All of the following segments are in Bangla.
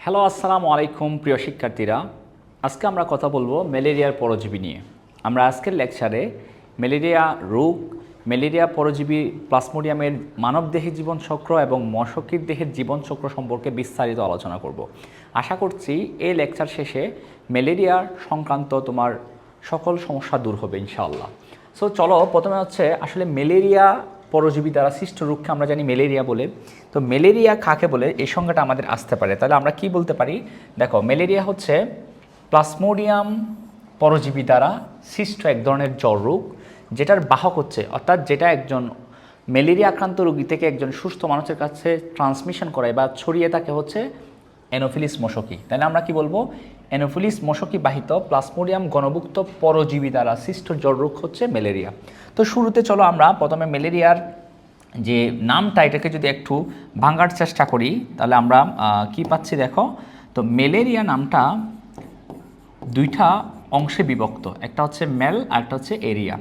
হ্যালো, আসসালামু আলাইকুম প্রিয় শিক্ষার্থীরা। আজকে আমরা কথা বলবো ম্যালেরিয়ার পরজীবী নিয়ে। আমরা আজকের লেকচারে ম্যালেরিয়া রোগ, ম্যালেরিয়া পরজীবী প্লাজমোডিয়ামের মানবদেহের জীবনচক্র এবং মশকির দেহের জীবনচক্র সম্পর্কে বিস্তারিত আলোচনা করব। আশা করছি এই লেকচার শেষে ম্যালেরিয়া সংক্রান্ত তোমার সকল সমস্যা দূর হবে ইনশাআল্লাহ। সো চলো, প্রথমে হচ্ছে আসলে ম্যালেরিয়া পরজীবী দ্বারা সৃষ্ট রোগকে আমরা জানি ম্যালেরিয়া বলে। তো ম্যালেরিয়া কাকে বলে এই সংজ্ঞাটা আমাদের আসতে পারে, তাহলে আমরা কি বলতে পারি? দেখো, ম্যালেরিয়া হচ্ছে প্লাজমোডিয়াম পরজীবী দ্বারা সৃষ্ট এক ধরনের জ্বর রোগ, যেটার বাহক হচ্ছে, অর্থাৎ যেটা একজন ম্যালেরিয়া আক্রান্ত রোগী থেকে একজন সুস্থ মানুষের কাছে ট্রান্সমিশন করায় বা ছড়িয়ে থাকে হচ্ছে অ্যানোফিলিস মশকি। তাহলে আমরা কি বলবো? অ্যানোফিলিস মশকি বাহিত প্লাজমোডিয়াম গণভুক্ত পরজীবী দ্বারা সৃষ্ট জ্বর রোগ হচ্ছে ম্যালেরিয়া। তো শুরুতে চলো আমরা প্রথমে ম্যালেরিয়ার যে নামটা, এটাকে যদি একটু ভাঙার চেষ্টা করি তাহলে আমরা কি পাচ্ছি দেখো। তো ম্যালেরিয়া নামটা দুইটা অংশে বিভক্ত, একটা হচ্ছে মেল আর একটা হচ্ছে এরিয়া।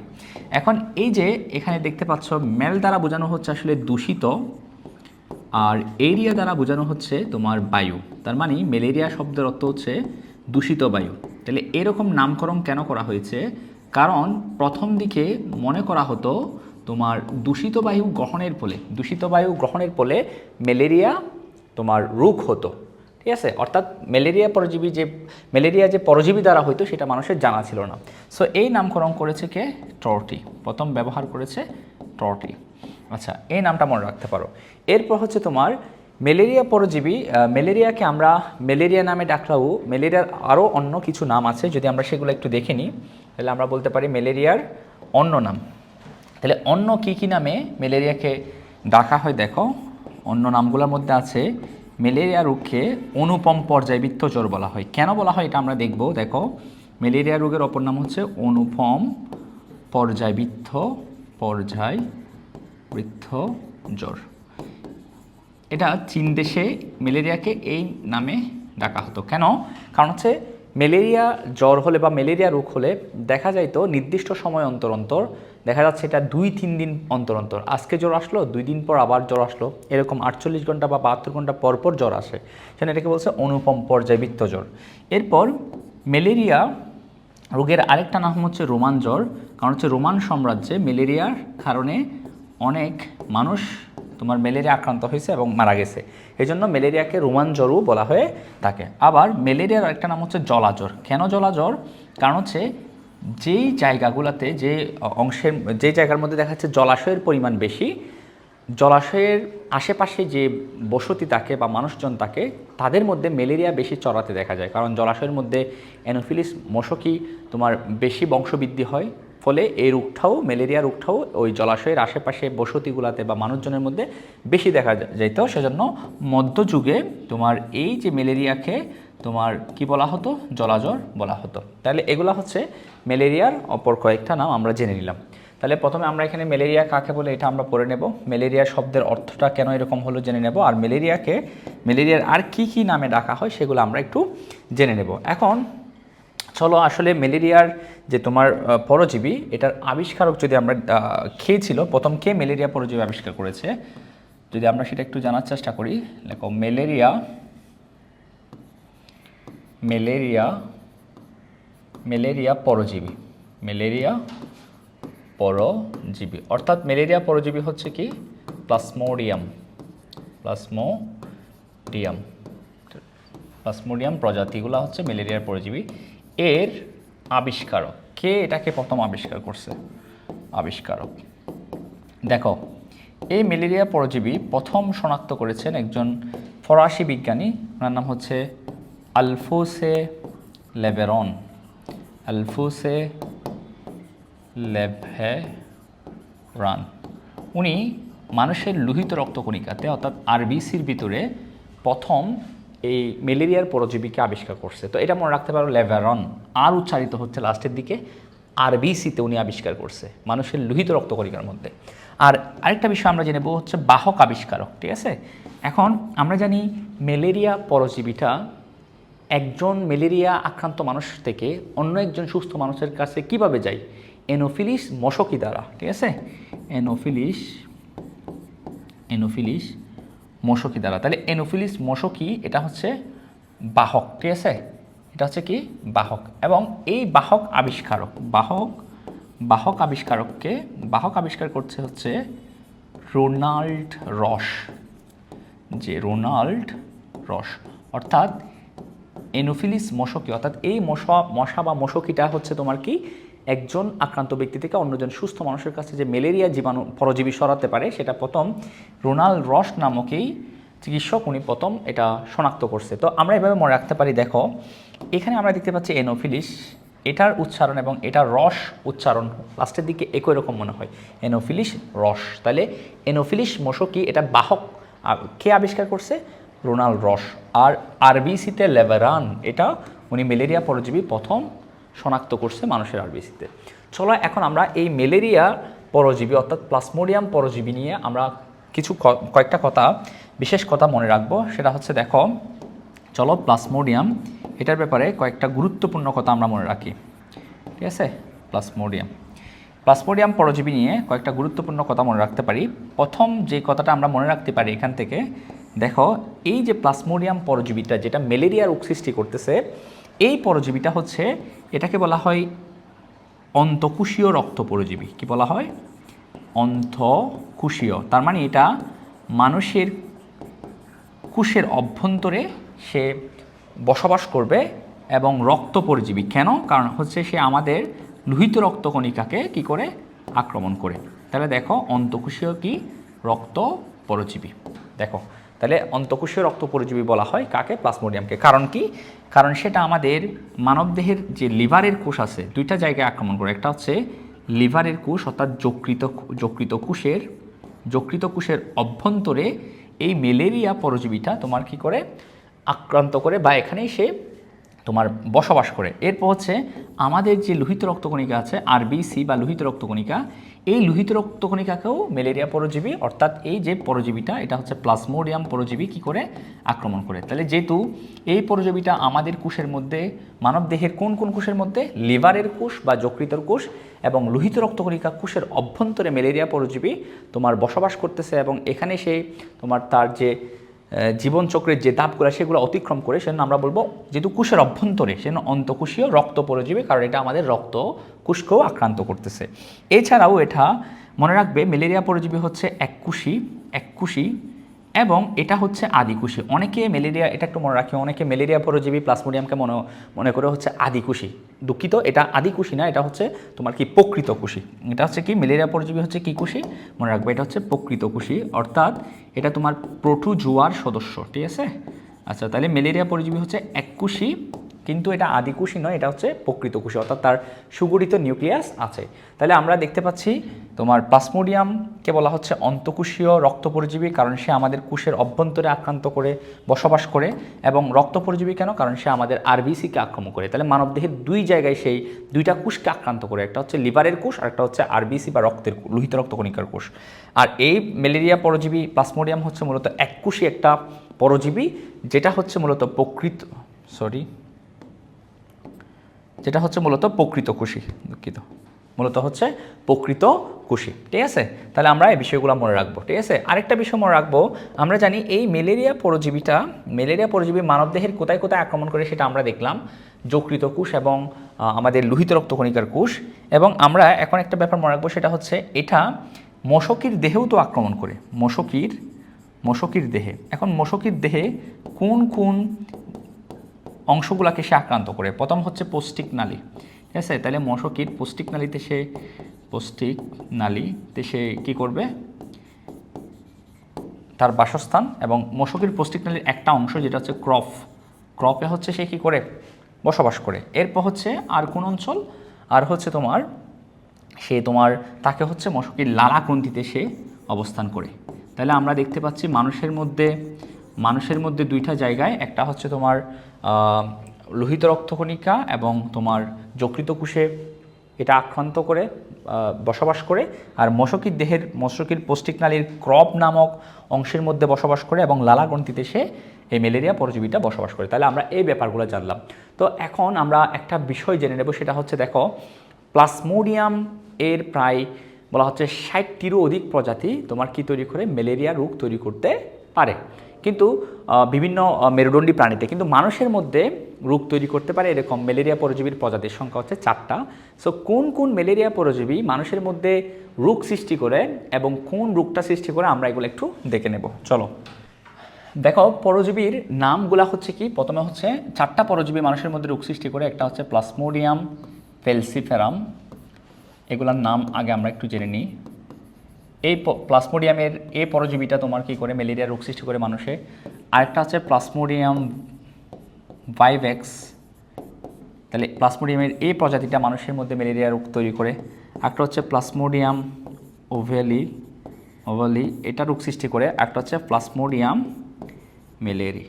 এখন এই যে এখানে দেখতে পাচ্ছ, মেল দ্বারা বোঝানো হচ্ছে আসলে দূষিত, আর এরিয়া দ্বারা বোঝানো হচ্ছে তোমার বায়ু। তার মানে ম্যালেরিয়া শব্দের অর্থ হচ্ছে দূষিত বায়ু। তাহলে এরকম নামকরণ কেন করা হয়েছে? কারণ প্রথম দিকে মনে করা হতো তোমার দূষিত বায়ু গ্রহণের ফলে ম্যালেরিয়া তোমার রোগ হতো, ঠিক আছে? অর্থাৎ ম্যালেরিয়া যে পরজীবী দ্বারা হইতো সেটা মানুষের জানা ছিল না। সো এই নামকরণ করেছে কে? টর্টি। প্রথম ব্যবহার করেছে টর্টি। আচ্ছা, এই নামটা মনে রাখতে পারো। এরপর হচ্ছে তোমার ম্যালেরিয়া পরজীবী। ম্যালেরিয়াকে আমরা ম্যালেরিয়া নামে ডাকলেও ম্যালেরিয়ার আরও অন্য কিছু নাম আছে, যদি আমরা সেগুলো একটু দেখে নিই তাহলে আমরা বলতে পারি ম্যালেরিয়ার অন্য নাম। তাহলে অন্য কী কী নামে ম্যালেরিয়াকে ডাকা হয় দেখো। অন্য নামগুলোর মধ্যে আছে ম্যালেরিয়া রোগকে অনুপম পর্যায়বৃত্ত জ্বর বলা হয়। কেন বলা হয় এটা আমরা দেখব। দেখো, ম্যালেরিয়া রোগের অপর নাম হচ্ছে অনুপম পর্যায়বৃত্ত জ্বর। এটা চীন দেশে ম্যালেরিয়াকে এই নামে ডাকা হতো। কেন? কারণ হচ্ছে ম্যালেরিয়া জ্বর হলে বা ম্যালেরিয়া রোগ হলে দেখা যাইতো নির্দিষ্ট সময় অন্তর অন্তর, দেখা যাচ্ছে এটা 2-3 দিন অন্তর অন্তর। আজকে জ্বর আসলো, 2 দিন পর আবার জ্বর আসলো, এরকম 48 ঘন্টা বা 72 ঘন্টা পর পর জ্বর আসে। সেখানে এটাকে বলছে অনুপম পর্যায়বৃত্ত জ্বর। এরপর ম্যালেরিয়া রোগের আরেকটা নাম হচ্ছে রোমান জ্বর। কারণ হচ্ছে রোমান সাম্রাজ্যে ম্যালেরিয়ার কারণে অনেক মানুষ তোমার ম্যালেরিয়া আক্রান্ত হয়েছে এবং মারা গেছে, এই জন্য ম্যালেরিয়াকে রোমান জ্বরও বলা হয়ে থাকে। আবার ম্যালেরিয়ার আরেকটা নাম হচ্ছে জলাজ্বর। কেন জলাজ্বর? কারণ হচ্ছে যেই জায়গাগুলোতে যে জায়গার মধ্যে দেখা যাচ্ছে জলাশয়ের পরিমাণ বেশি, জলাশয়ের আশেপাশে যে বসতি থাকে বা মানুষজন থাকে, তাদের মধ্যে ম্যালেরিয়া বেশি চড়াতে দেখা যায়। কারণ জলাশয়ের মধ্যে অ্যানোফিলিস মশকি তোমার বেশি বংশবৃদ্ধি হয়, ফলে এই ম্যালেরিয়া রোগটাও ওই জলাশয়ের আশেপাশে বসতিগুলোতে বা মানুষজনের মধ্যে বেশি দেখা যেত। সেজন্য মধ্যযুগে তোমার এই যে ম্যালেরিয়াকে তোমার কি বলা হতো? জলাজ্বর বলা হতো। তাহলে এগুলা হচ্ছে ম্যালেরিয়ার অপর কয়েকটা নাম আমরা জেনে নিলাম। তাহলে প্রথমে আমরা এখানে ম্যালেরিয়া কাকে বলে এটা আমরা পড়ে নেব, ম্যালেরিয়া শব্দের অর্থটা কেন এরকম হলো জেনে নেব, আর ম্যালেরিয়ার আর কি কি নামে ডাকা হয় সেগুলো আমরা একটু জেনে নেব। এখন চলো, আসলে ম্যালেরিয়ার যে তোমার পরজীবী, এটার আবিষ্কারক যদি আমরা খেয়েছিল, প্রথম কে ম্যালেরিয়া পরজীবী আবিষ্কার করেছে যদি আমরা সেটা একটু জানার চেষ্টা করি। দেখো, ম্যালেরিয়া পরজীবী অর্থাৎ ম্যালেরিয়া পরজীবী হচ্ছে কি? প্লাজমোডিয়াম প্রজাতিগুলো হচ্ছে ম্যালেরিয়ার পরজীবী। এর আবিষ্কারক কে? এটাকে প্রথম আবিষ্কার করছে আবিষ্কারক। দেখো, এই ম্যালেরিয়া পরজীবী প্রথম শনাক্ত করেছেন একজন ফরাসি বিজ্ঞানী, ওনার নাম হচ্ছে আলফোসে লেভেরান। উনি মানুষের লোহিত রক্তকণিকাতে অর্থাৎ আরবিসির ভিতরে প্রথম এই ম্যালেরিয়ার পরজীবীকে আবিষ্কার করছে। তো এটা মনে রাখতে পারো, লেভেরন আর উচ্চারিত হচ্ছে লাস্টের দিকে, আরবিসিতে উনি আবিষ্কার করছে মানুষের লোহিত রক্তকণিকার মধ্যে। আর আরেকটা বিষয় আমরা জেনে নেব হচ্ছে বাহক আবিষ্কারক, ঠিক আছে? এখন আমরা জানি ম্যালেরিয়া পরজীবীটা একজন ম্যালেরিয়া আক্রান্ত মানুষ থেকে অন্য একজন সুস্থ মানুষের কাছে কিভাবে যায়? অ্যানোফিলিস মশকি দ্বারা, ঠিক আছে? অ্যানোফিলিস মশকি দ্বারা। তাহলে অ্যানোফিলিস মশকি এটা হচ্ছে বাহক, ঠিক আছে, এটা হচ্ছে কি বাহক। এবং এই বাহক আবিষ্কারক, বাহক আবিষ্কার করছে হচ্ছে রোনাল্ড রস, অর্থাৎ এনোফিলিস মশকি, অর্থাৎ এই মশা বা মশকিটা হচ্ছে তোমার কি একজন আক্রান্ত ব্যক্তি থেকে অন্যজন সুস্থ মানুষের কাছে যে ম্যালেরিয়া জীবাণু পরজীবী সরাতে পারে, সেটা প্রথম রোনাল্ড রস নামক এই চিকিৎসক উনি প্রথম এটা শনাক্ত করছে। তো আমরা এভাবে মনে রাখতে পারি, দেখো এখানে আমরা দেখতে পাচ্ছি এনোফিলিস, এটার উচ্চারণ এবং এটার রস উচ্চারণ লাস্টের দিকে একই রকম মনে হয়, এনোফিলিস রস। তাহলে এনোফিলিস মশকি এটা বাহক কে আবিষ্কার করছে? রোনাল্ড রস। আর আরবিসিতে লেভারান, এটা উনি ম্যালেরিয়া পরজীবী প্রথম শনাক্ত করছে মানুষের আরবিসিতে। চলো এখন আমরা এই ম্যালেরিয়া পরজীবী অর্থাৎ প্লাজমোডিয়াম পরজীবী নিয়ে আমরা কিছু কয়েকটা কথা, বিশেষ কথা মনে রাখবো। সেটা হচ্ছে দেখো, চলো প্লাজমোডিয়াম এটার ব্যাপারে কয়েকটা গুরুত্বপূর্ণ কথা আমরা মনে রাখি, ঠিক আছে। প্লাজমোডিয়াম পরজীবী নিয়ে কয়েকটা গুরুত্বপূর্ণ কথা মনে রাখতে পারি। প্রথম যে কথাটা আমরা মনে রাখতে পারি এখান থেকে, দেখো এই যে প্লাজমোডিয়াম পরজীবীটা যেটা ম্যালেরিয়া রোগ সৃষ্টি করতেছে, এই পরজীবীটা হচ্ছে, এটাকে বলা হয় অন্তঃকোষীয় রক্ত পরজীবী। কি বলা হয়? অন্তঃকোষীয়। তার মানে এটা মানুষের কোষের অভ্যন্তরে সে বসবাস করবে এবং রক্ত পরজীবী। কেন? কারণ হচ্ছে সে আমাদের লোহিত রক্তকণিকাকে কি করে আক্রমণ করে। তাহলে দেখো অন্তঃকোষীয় কি রক্ত পরজীবী। দেখো তাহলে অন্তঃকোষীয় রক্ত পরজীবী বলা হয় কাকে? প্লাজমোডিয়ামকে। কারণ কি? কারণ সেটা আমাদের মানবদেহের যে লিভারের কোষ আছে দুইটা জায়গায় আক্রমণ করে। একটা হচ্ছে লিভারের কোষ অর্থাৎ যকৃত কোষের অভ্যন্তরে এই ম্যালেরিয়া পরজীবীটা তোমার কি করে আক্রান্ত করে বা এখানেই সে তোমার বসবাস করে। এরপর হচ্ছে আমাদের যে লোহিত রক্তকণিকা আছে আরবিসি বা লোহিত রক্তকণিকা, এই লোহিত রক্তকণিকাকেও ম্যালেরিয়া পরজীবী অর্থাৎ এই যে পরজীবীটা এটা হচ্ছে প্লাজমোডিয়াম পরজীবী কি করে আক্রমণ করে। তাহলে যেহেতু এই পরজীবীটা আমাদের কোষের মধ্যে, মানবদেহের কোন কোন কোষের মধ্যে, লিভারের কোষ বা যকৃতর কোষ এবং লোহিত রক্তকণিকা কোষের অভ্যন্তরে ম্যালেরিয়া পরজীবী তোমার বসবাস করতেছে এবং এখানে সেই তোমার তার যে জীবনচক্রের যে ধাপগুলো সেগুলো অতিক্রম করে, সেজন্য আমরা বলবো যেহেতু কোষের অভ্যন্তরে সেজন্য অন্তঃকোষীয় রক্ত পরজীবী, কারণ এটা আমাদের রক্ত কোষকেও আক্রান্ত করতেছে। এছাড়াও এটা মনে রাখবে ম্যালেরিয়া পরজীবী হচ্ছে এককোষী এবং এটা হচ্ছে আদিকোষী। অনেকে ম্যালেরিয়া, এটা একটু মনে রাখি, অনেকে ম্যালেরিয়া পরজীবী প্লাজমোডিয়ামকে মনে করে হচ্ছে আদিকোষী। দুঃখিত, এটা আদিকোষী না, এটা হচ্ছে তোমার কি প্রকৃত কোষী। এটা হচ্ছে কি ম্যালেরিয়া পরজীবী হচ্ছে কি কোষী মনে রাখবে, এটা হচ্ছে প্রকৃত কোষী, অর্থাৎ এটা তোমার প্রোটোজোয়ার সদস্য, ঠিক আছে। আচ্ছা, তাহলে ম্যালেরিয়া পরজীবী হচ্ছে এককোষী, কিন্তু এটা আদিকোষী নয়, এটা হচ্ছে প্রকৃত কোষী, অর্থাৎ তার সুগঠিত নিউক্লিয়াস আছে। তাহলে আমরা দেখতে পাচ্ছি তোমার প্লাজমোডিয়ামকে বলা হচ্ছে অন্তঃকোষীয় রক্ত পরজীবী, কারণ সে আমাদের কোষের অভ্যন্তরে আক্রান্ত করে বসবাস করে। এবং রক্ত পরজীবী কেন? কারণ সে আমাদের আরবিসিকে আক্রমণ করে। তাহলে মানবদেহের দুই জায়গায় সেই দুইটা কোষকে আক্রান্ত করে, একটা হচ্ছে লিভারের কোষ আর একটা হচ্ছে আরবিসি বা লোহিত রক্তকণিকার কোষ। আর এই ম্যালেরিয়া পরজীবী প্লাজমোডিয়াম হচ্ছে মূলত এককোষী একটা পরজীবী, যেটা হচ্ছে মূলত প্রকৃত কোষী, দুঃখিত, মূলত হচ্ছে প্রকৃত কোষী, ঠিক আছে। তাহলে আমরা এই বিষয়গুলো মনে রাখবো, ঠিক আছে। আরেকটা বিষয় মনে রাখবো, আমরা জানি এই ম্যালেরিয়া পরজীবী মানবদেহের কোথায় কোথায় আক্রমণ করে সেটা আমরা দেখলাম, যকৃত কোষ এবং আমাদের লোহিত রক্তকণিকার কোষ। এবং আমরা এখন একটা ব্যাপার মনে রাখবো, সেটা হচ্ছে এটা মশকির দেহেও তো আক্রমণ করে, মশকির দেহে। এখন মশকির দেহে কোন কোন অংশগুলোকে সে আক্রান্ত করে? প্রথম হচ্ছে পৌষ্টিক নালী, ঠিক আছে। তাহলে মশকির পৌষ্টিক নালীতে সে কী করবে? তার বাসস্থান, এবং মশকির পৌষ্টিক নালীর একটা অংশ যেটা হচ্ছে ক্রপে হচ্ছে সে কী করে বসবাস করে। এরপর হচ্ছে আর কোন অঞ্চল? আর হচ্ছে তাকে হচ্ছে মশকির লালা গ্রন্থিতে সে অবস্থান করে। তাহলে আমরা দেখতে পাচ্ছি মানুষের মধ্যে দুইটা জায়গায়, একটা হচ্ছে তোমার লোহিত রক্তকণিকা এবং তোমার যকৃত কোষে এটা আক্রান্ত করে বসবাস করে, আর মশকির পৌষ্টিক নালীর ক্রপ নামক অংশের মধ্যে বসবাস করে এবং লালা গ্রন্থিতে সে এই ম্যালেরিয়া পরজীবীটা বসবাস করে। তাহলে আমরা এই ব্যাপারগুলো জানলাম। তো এখন আমরা একটা বিষয় জেনে নেব, সেটা হচ্ছে দেখো প্লাজমোডিয়াম এর প্রায় বলা হচ্ছে 60টিরও অধিক প্রজাতি তোমার কি তৈরি করে? ম্যালেরিয়া রোগ তৈরি করতে পারে। কিন্তু বিভিন্ন মেরুদণ্ডী প্রাণীতে, কিন্তু মানুষের মধ্যে রোগ তৈরি করতে পারে এরকম ম্যালেরিয়া পরজীবীর প্রজাতির সংখ্যা হচ্ছে 4টা। সো কোন কোন ম্যালেরিয়া পরজীবী মানুষের মধ্যে রোগ সৃষ্টি করে এবং কোন রোগটা সৃষ্টি করে আমরা এগুলো একটু দেখে নেব। চলো দেখো, পরজীবীর নামগুলা হচ্ছে কি, প্রথমে হচ্ছে 4টা পরজীবী মানুষের মধ্যে রোগ সৃষ্টি করে। একটা হচ্ছে প্লাজমোডিয়াম ফেলসিফেরাম, এগুলার নাম আগে আমরা একটু জেনে নিই। এই প্লাজমোডিয়ামের এই পরজীবীটা তোমার কী করে ম্যালেরিয়া রোগ সৃষ্টি করে মানুষে। আরেকটা হচ্ছে প্লাজমোডিয়াম ভাইভেক্স, তাহলে প্লাজমোডিয়ামের এই প্রজাতিটা মানুষের মধ্যে ম্যালেরিয়া রোগ তৈরি করে। একটা হচ্ছে প্লাজমোডিয়াম ওভালি, এটা রোগ সৃষ্টি করে। একটা হচ্ছে প্লাজমোডিয়াম ম্যালেরি।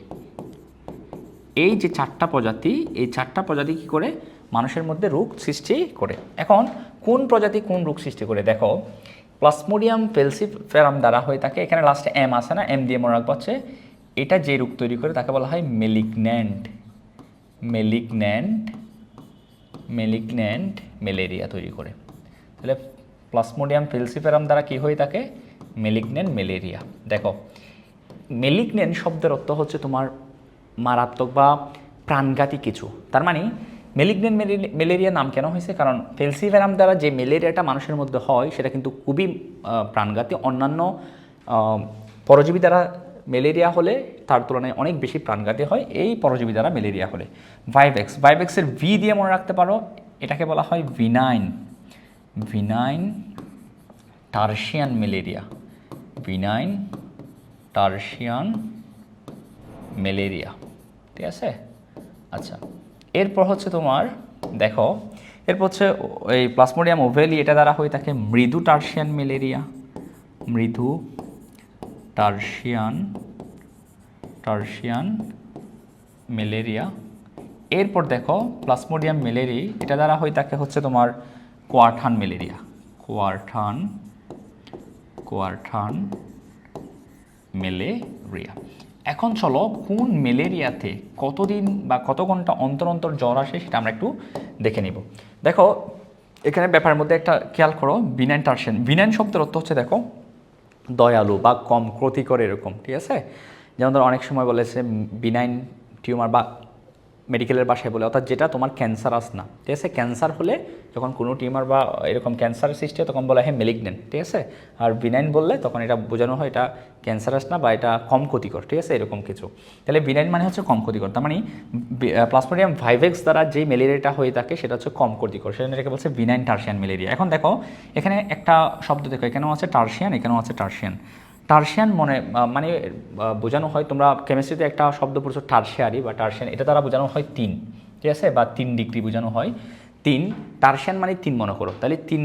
এই যে 4টা প্রজাতি, এই 4টা প্রজাতি কী করে মানুষের মধ্যে রোগ সৃষ্টি করে। এখন কোন প্রজাতি কোন রোগ সৃষ্টি করে দেখো, প্লাজমোডিয়াম ফেলসিফেরাম দ্বারা হয়ে থাকে, এখানে লাস্টে এম আসে না, এম দিয়ে মনে রাখবো হচ্ছে এটা যে রোগ তৈরি করে তাকে বলা হয় মেলিগন্যান্ট ম্যালেরিয়া তৈরি করে। তাহলে প্লাজমোডিয়াম ফেলসিফেরাম দ্বারা কী হয়ে থাকে, মেলিগন্যান্ট ম্যালেরিয়া। দেখো, মেলিগন্যান্ট শব্দের অর্থ হচ্ছে তোমার মারাত্মক বা প্রাণঘাতী কিছু। তার মানে মেলিগন্যান্ট ম্যালেরিয়া নাম কেন হয়েছে, কারণ ফেলসিফেরাম দ্বারা যে ম্যালেরিয়াটা মানুষের মধ্যে হয় সেটা কিন্তু খুবই প্রাণঘাতী। অন্যান্য পরজীবী দ্বারা ম্যালেরিয়া হলে তার তুলনায় অনেক বেশি প্রাণঘাতী হয় এই পরজীবী দ্বারা ম্যালেরিয়া হলে। ভাইভেক্সের ভি দিয়ে মনে রাখতে পারো, এটাকে বলা হয় ভিনাইন টার্সিয়ান ম্যালেরিয়া, ঠিক আছে। আচ্ছা, এরপর হচ্ছে তোমার দেখো, এরপর হচ্ছে এই প্লাজমোডিয়াম ওভেলি, এটা দ্বারা হয়ে থাকে মৃদু টার্সিয়ান ম্যালেরিয়া। এরপর দেখো প্লাজমোডিয়াম ম্যালেরি, এটা দ্বারা হয়ে থাকে হচ্ছে তোমার কোয়ার্টান ম্যালেরিয়া। এখন চলো কোন ম্যালেরিয়াতে কতদিন বা কত ঘন্টা অন্তর অন্তর জ্বর আসে সেটা আমরা একটু দেখে নিব। দেখো, এখানে ব্যাপারের মধ্যে একটা খেয়াল করো, বিনাইন শব্দের অর্থ হচ্ছে দেখো দয়ালু বা কম ক্ষতিকর এরকম, ঠিক আছে। যেমন ধরো অনেক সময় বলেছে বিনাইন টিউমার বা মেডিকেলের ভাষায় বলে, অর্থাৎ যেটা তোমার ক্যান্সারাস না, ঠিক আছে। ক্যান্সার হলে যখন কোনো টিউমার বা এরকম ক্যান্সারের সৃষ্টি হয় তখন বলা হয় ম্যালিগন্যান্ট, ঠিক আছে। আর বিনাইন বললে তখন এটা বোঝানো হয় এটা ক্যান্সারাস না বা এটা কম ক্ষতিকর, ঠিক আছে, এরকম কিছু। তাহলে বিনাইন মানে হচ্ছে কম ক্ষতিকর, তার মানে প্লাজমোডিয়াম ভাইভেক্স দ্বারা যেই ম্যালেরিয়াটা হয়ে থাকে সেটা হচ্ছে কম ক্ষতিকর, সেজন্য এটাকে বলছে বিনাইন টার্সিয়ান ম্যালেরিয়া। এখন দেখো এখানে একটা শব্দ দেখো, এখানেও আছে টার্সিয়ান, এখানেও আছে টার্সিয়ান মানে বোঝানো হয়, তোমরা কেমিস্ট্রিতে একটা শব্দ পড়ছো টার্সিয়ারি বা টার্সিয়ান, এটা দ্বারা বোঝানো হয় 3, ঠিক আছে, বা 3 ডিগ্রি বোঝানো হয় 3। টার্সিয়ান মানে 3 মনে করো, তাহলে 3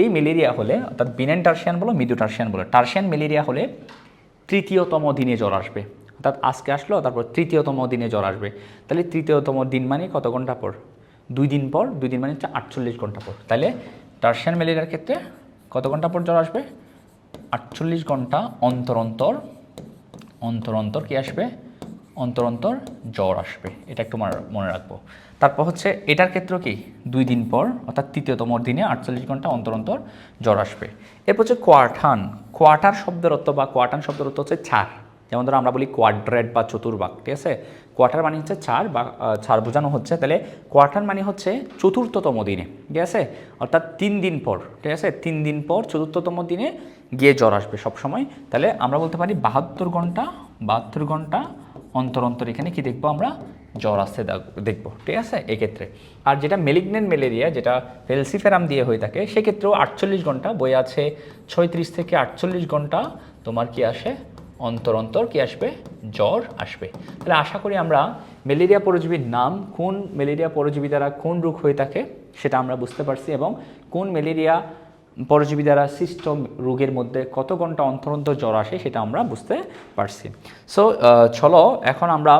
এই ম্যালেরিয়া হলে, অর্থাৎ বিনাইন টার্সিয়ান বলো মৃদু টার্সিয়ান বলো, টার্সিয়ান ম্যালেরিয়া হলে 3য়তম দিনে জ্বর আসবে, অর্থাৎ আজকে আসলো তারপর 3য়তম দিনে জ্বর আসবে। তাহলে 3য়তম দিন মানে কত ঘন্টা পর, 2 দিন পর, 2 দিন মানে 48 ঘন্টা পর। তাহলে টার্সিয়ান ম্যালেরিয়ার ক্ষেত্রে কত ঘন্টা পর জ্বর আসবে, 48 ঘন্টা অন্তর অন্তর কি আসবে, অন্তর জ্বর আসবে, এটা একটু মনে রাখবো। তারপর হচ্ছে এটার ক্ষেত্রে কি 2 দিন পর, অর্থাৎ 3য়তম দিনে 48 ঘন্টা অন্তর জ্বর আসবে। এরপর হচ্ছে কোয়ার্টার শব্দের অর্থ বা কোয়ার্টান শব্দের অর্থ হচ্ছে 4, যেমন ধরো আমরা বলি কোয়াড্রেট বা চতুর্ভাগ, ঠিক আছে। কোয়ার্টার মানে হচ্ছে 4 বা 4 বোঝানো হচ্ছে, তাহলে কোয়ার্টার মানে হচ্ছে 4র্থতম দিনে, ঠিক আছে, অর্থাৎ 3 দিন পর, ঠিক আছে, 3 দিন পর 4র্থতম দিনে গিয়ে জ্বর আসবে সবসময়। তাহলে আমরা বলতে পারি 72 ঘন্টা অন্তর এখানে কি দেখবো আমরা, জ্বর আসতে দেখবো, ঠিক আছে এক্ষেত্রে। আর যেটা ম্যালিগন্যান্ট ম্যালেরিয়া, যেটা ফেলসিফেরাম দিয়ে হয়ে থাকে, সেক্ষেত্রেও 48 ঘন্টা বই আছে, 36 থেকে 48 ঘন্টা তোমার কি আসে, অন্তর কি আসবে, জ্বর আসবে। তাহলে আশা করি আমরা ম্যালেরিয়া পরজীবীর নাম, কোন ম্যালেরিয়া পরজীবী দ্বারা কোন রোগ হয়ে থাকে সেটা আমরা বুঝতে পারছি, এবং কোন ম্যালেরিয়া পরজীবী দ্বারা সৃষ্ট রোগের মধ্যে কত ঘন্টা অন্তর জ্বর আসে সেটা আমরা বুঝতে পারছি। সো চলো এখন আমরা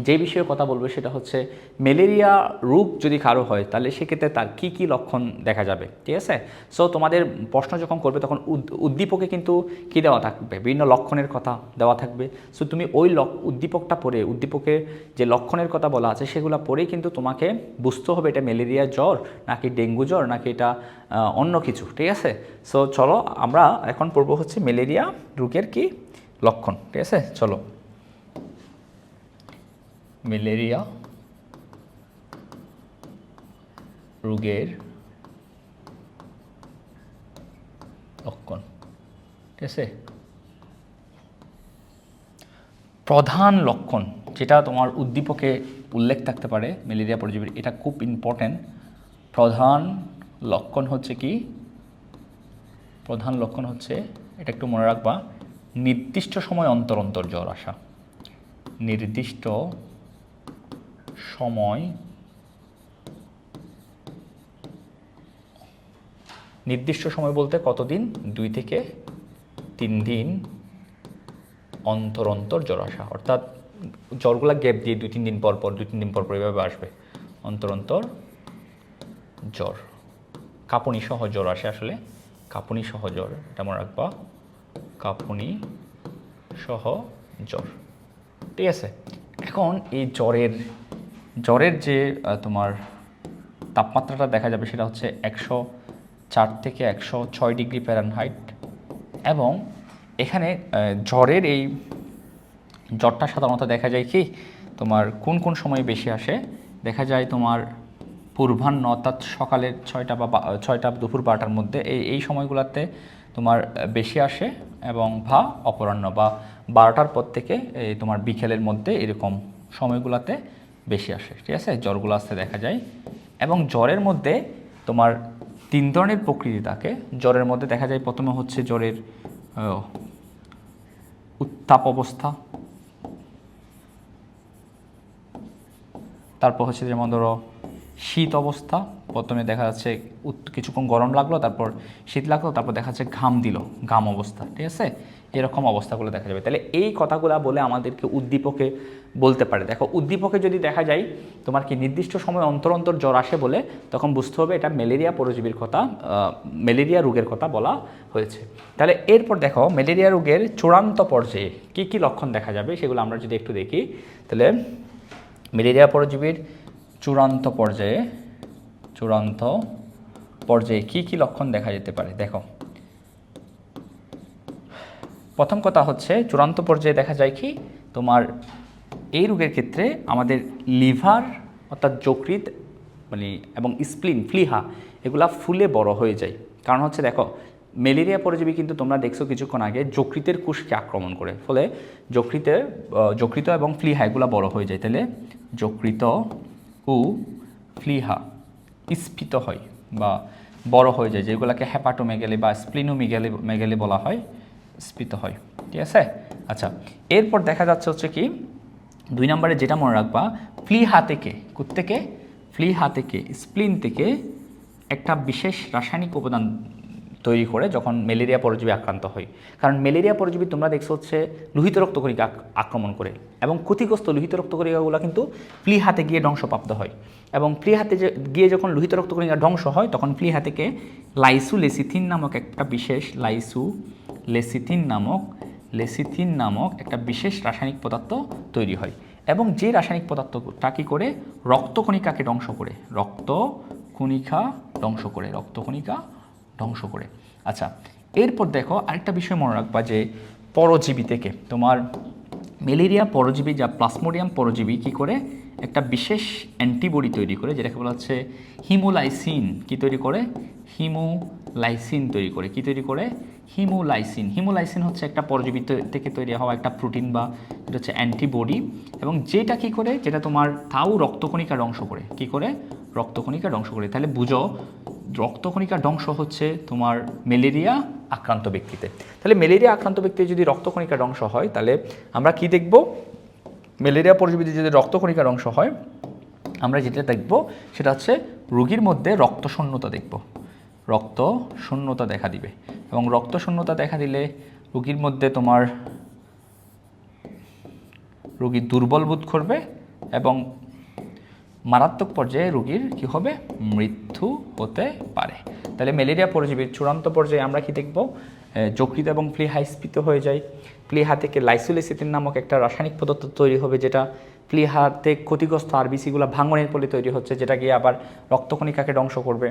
যে বিষয়ে কথা বলবো সেটা হচ্ছে ম্যালেরিয়া রোগ যদি কারো হয় তাহলে সেক্ষেত্রে তার কি কি লক্ষণ দেখা যাবে, ঠিক আছে। সো তোমাদের প্রশ্ন যখন করবে তখন উদ্দীপকে কিন্তু কী দেওয়া থাকবে, বিভিন্ন লক্ষণের কথা দেওয়া থাকবে। সো তুমি ওই উদ্দীপকটা পড়ে, উদ্দীপকের যে লক্ষণের কথা বলা আছে সেগুলো পড়েই কিন্তু তোমাকে বুঝতে হবে এটা ম্যালেরিয়া জ্বর নাকি ডেঙ্গু জ্বর নাকি এটা অন্য কিছু, ঠিক আছে। সো চলো আমরা এখন পড়বো হচ্ছে ম্যালেরিয়া রোগের কি লক্ষণ, ঠিক আছে, চলো। ম্যালেরিয়া রোগের লক্ষণ, ঠিক আছে। প্রধান লক্ষণ যেটা তোমার উদ্দীপকে উল্লেখ থাকতে পারে ম্যালেরিয়া পরজীবীর, এটা খুব ইম্পর্টেন্ট। প্রধান লক্ষণ হচ্ছে কি? প্রধান লক্ষণ হচ্ছে, এটা একটু মনে রাখবা, নির্দিষ্ট সময় অন্তর অন্তর জ্বর আসা। নির্দিষ্ট সময়, নির্দিষ্ট সময় বলতে কতদিন? 2 থেকে 3 দিন অন্তর অন্তর জ্বর আসা, অর্থাৎ জ্বরগুলা গ্যাপ দিয়ে 2-3 দিন পর পর 2-3 দিন পর পর এভাবে আসবে অন্তর অন্তর জ্বর। কাঁপুনি সহ জ্বর আসে, আসলে কাঁপুনি সহ জ্বর, এটা মনে রাখবা, কাঁপুনি সহ জ্বর, ঠিক আছে। এখন এই জ্বরের যে তোমার তাপমাত্রাটা দেখা যাবে সেটা হচ্ছে 104 থেকে 106 ডিগ্রি ফ্যারেনহাইট। এবং এখানে জ্বরের এই জ্বরটা সাধারণত দেখা যায় কি তোমার কোন কোন সময় বেশি আসে? দেখা যায় তোমার পূর্বাহ্ন, অর্থাৎ সকালের 6টা বা 6টা দুপুর 12টার মধ্যে, এই সময়গুলোতে তোমার বেশি আসে, এবং অপরাহ্ন বা 12টার পর থেকে এই তোমার বিকেলের মধ্যে এরকম সময়গুলোতে বেশি আসে, ঠিক আছে। জ্বরগুলো আসতে দেখা যায়। এবং জ্বরের মধ্যে তোমার 3 ধরনের প্রকৃতি থাকে। জ্বরের মধ্যে দেখা যায় প্রথমে হচ্ছে জ্বরের উত্তাপ অবস্থা, তারপর হচ্ছে যেমন ধরো শীত অবস্থা। প্রথমে দেখা যাচ্ছে কিছুক্ষণ গরম লাগলো, তারপর শীত লাগলো, তারপর দেখা যাচ্ছে ঘাম দিল, ঘাম অবস্থা, ঠিক আছে। এরকম অবস্থাগুলো দেখা যাবে। তাহলে এই কথাগুলো বলে আমাদেরকে উদ্দীপকে বলতে পারে। দেখো উদ্দীপকে যদি দেখা যায় তোমার কি নির্দিষ্ট সময় অন্তর অন্তর জ্বর আসে বলে, তখন বুঝতে হবে এটা ম্যালেরিয়া পরজীবীর কথা, ম্যালেরিয়া রোগের কথা বলা হয়েছে। তাহলে এরপর দেখো ম্যালেরিয়া রোগের চূড়ান্ত পর্যায়ে কী কী লক্ষণ দেখা যাবে সেগুলো আমরা যদি একটু দেখি। তাহলে ম্যালেরিয়া পরজীবীর চূড়ান্ত পর্যায়ে কী কী লক্ষণ দেখা যেতে পারে? দেখো, প্রথম কথা হচ্ছে চূড়ান্ত পর্যায়ে দেখা যায় কি তোমার এই রোগের ক্ষেত্রে আমাদের লিভার, অর্থাৎ যকৃৎ এবং স্প্লিন, প্লীহা, এগুলা ফুলে বড় হয়ে যায়। কারণ হচ্ছে দেখো ম্যালেরিয়া পরজীবী কিন্তু তোমরা দেখছো কিছুক্ষণ আগে যকৃতের কোষকে আক্রমণ করে, ফলে যকৃত এবং প্লীহা এগুলা বড় হয়ে যায়। তাহলে যকৃত ও প্লীহা স্ফীত হয় বা বড় হয়ে যায়, যেগুলোকে হ্যাপাটোমেগালি বা স্প্লিনোমেগালি বলা হয়, স্ফীত হয়, ঠিক আছে। আচ্ছা, এরপর দেখা যাচ্ছে হচ্ছে কি 2 নম্বরে যেটা মনে রাখবা, প্লীহা থেকে স্প্লিন থেকে একটা বিশেষ রাসায়নিক উপাদান তৈরি করে যখন ম্যালেরিয়া পরজীবী আক্রান্ত হয়। কারণ ম্যালেরিয়া পরজীবী তোমরা দেখছো হচ্ছে লোহিত রক্তকণিকা আক্রমণ করে, এবং ক্ষতিগ্রস্ত লোহিত রক্তকণিকাগুলো কিন্তু প্লীহাতে গিয়ে ধ্বংসপ্রাপ্ত হয়। এবং প্লীহাতে গিয়ে যখন লোহিত রক্তকণিকা ধ্বংস হয়, তখন প্লীহা থেকে লাইসোলেসিথিন নামক একটা বিশেষ লেসিথিন নামক একটা বিশেষ রাসায়নিক পদার্থ তৈরি হয়। এবং যে রাসায়নিক পদার্থটা কী করে? রক্তকণিকাকে ধ্বংস করে। আচ্ছা, এরপর দেখো আরেকটা বিষয় মনে রাখবা যে পরজীবী থেকে তোমার ম্যালেরিয়া পরজীবী যা প্লাজমোডিয়াম পরজীবী কী করে? একটা বিশেষ অ্যান্টিবডি তৈরি করে, যেটাকে বলা হচ্ছে হিমোলাইসিন। কি তৈরি করে? হিমোলাইসিন তৈরি করে। কি তৈরি করে? হিমোলাইসিন হচ্ছে একটা পরজীবী থেকে তৈরি হওয়া একটা প্রোটিন, বা এটা হচ্ছে অ্যান্টিবডি। এবং যেটা কী করে? যেটা তোমার তাও রক্তকণিকা ধ্বংস করে। কি করে? রক্তকণিকা ধ্বংস করে। তাহলে বুঝো রক্তকণিকা ধ্বংস হচ্ছে তোমার ম্যালেরিয়া আক্রান্ত ব্যক্তিতে। তাহলে ম্যালেরিয়া আক্রান্ত ব্যক্তির যদি রক্তকণিকা ধ্বংস হয়, তাহলে আমরা কি দেখব? ম্যালেরিয়া পরজীবীতে যদি রক্তকণিকা ধ্বংস হয়, আমরা যেটা দেখব সেটা হচ্ছে রোগীর মধ্যে রক্তশূন্যতা দেখব। রক্তশূন্যতা দেখা দিবে, এবং রক্তশূন্যতা দেখা দিলে রোগীর মধ্যে তোমার রোগী দুর্বল বোধ করবে, এবং মারাত্মক পর্যায়ে রোগীর কী হবে? মৃত্যু হতে পারে। তাহলে ম্যালেরিয়া পরজীবীর চূড়ান্ত পর্যায়ে আমরা কি দেখব? যকৃৎ এবং প্লীহা স্ফীত হয়ে যায়। প্লীহা থেকে লাইসোলেসিথিন নামক একটা রাসায়নিক পদার্থ তৈরি হবে, যেটা প্লীহাতে ক্ষতিগ্রস্ত আরবিসিগুলো ভাঙনের ফলে তৈরি হচ্ছে, যেটা গিয়ে আবার রক্তকণিকাকে ধ্বংস করবে।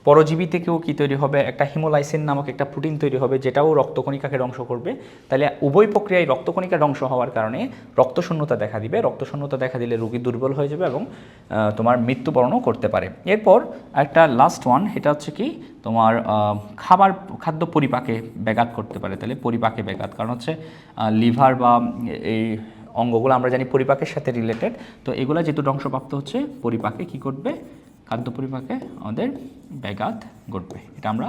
পরজীবী থেকেও কি তৈরি হবে, একটা হিমোলাইসিন নামক একটা প্রোটিন তৈরি হবে, যেটাও রক্তকণিকাকে ধ্বংস করবে। তাহলে উভয় প্রক্রিয়ায় রক্তকণিকা ধ্বংস হওয়ার কারণে রক্তশূন্যতা দেখা দিবে। রক্তশূন্যতা দেখা দিলে রোগী দুর্বল হয়ে যাবে এবং তোমার মৃত্যুবরণও করতে পারে। এরপর একটা লাস্ট ওয়ান, এটা হচ্ছে কি তোমার খাদ্য পরিপাকে ব্যাঘাত করতে পারে। তাহলে পরিপাকে ব্যাঘাত, কারণ হচ্ছে লিভার বা এই অঙ্গগুলো আমরা জানি পরিপাকের সাথে রিলেটেড। তো এগুলো যেহেতু ধ্বংসপ্রাপ্ত হচ্ছে, পরিপাকে কি করবে, খাদ্য পরিপাকে আমাদের ব্যাঘাত ঘটবে। এটা আমরা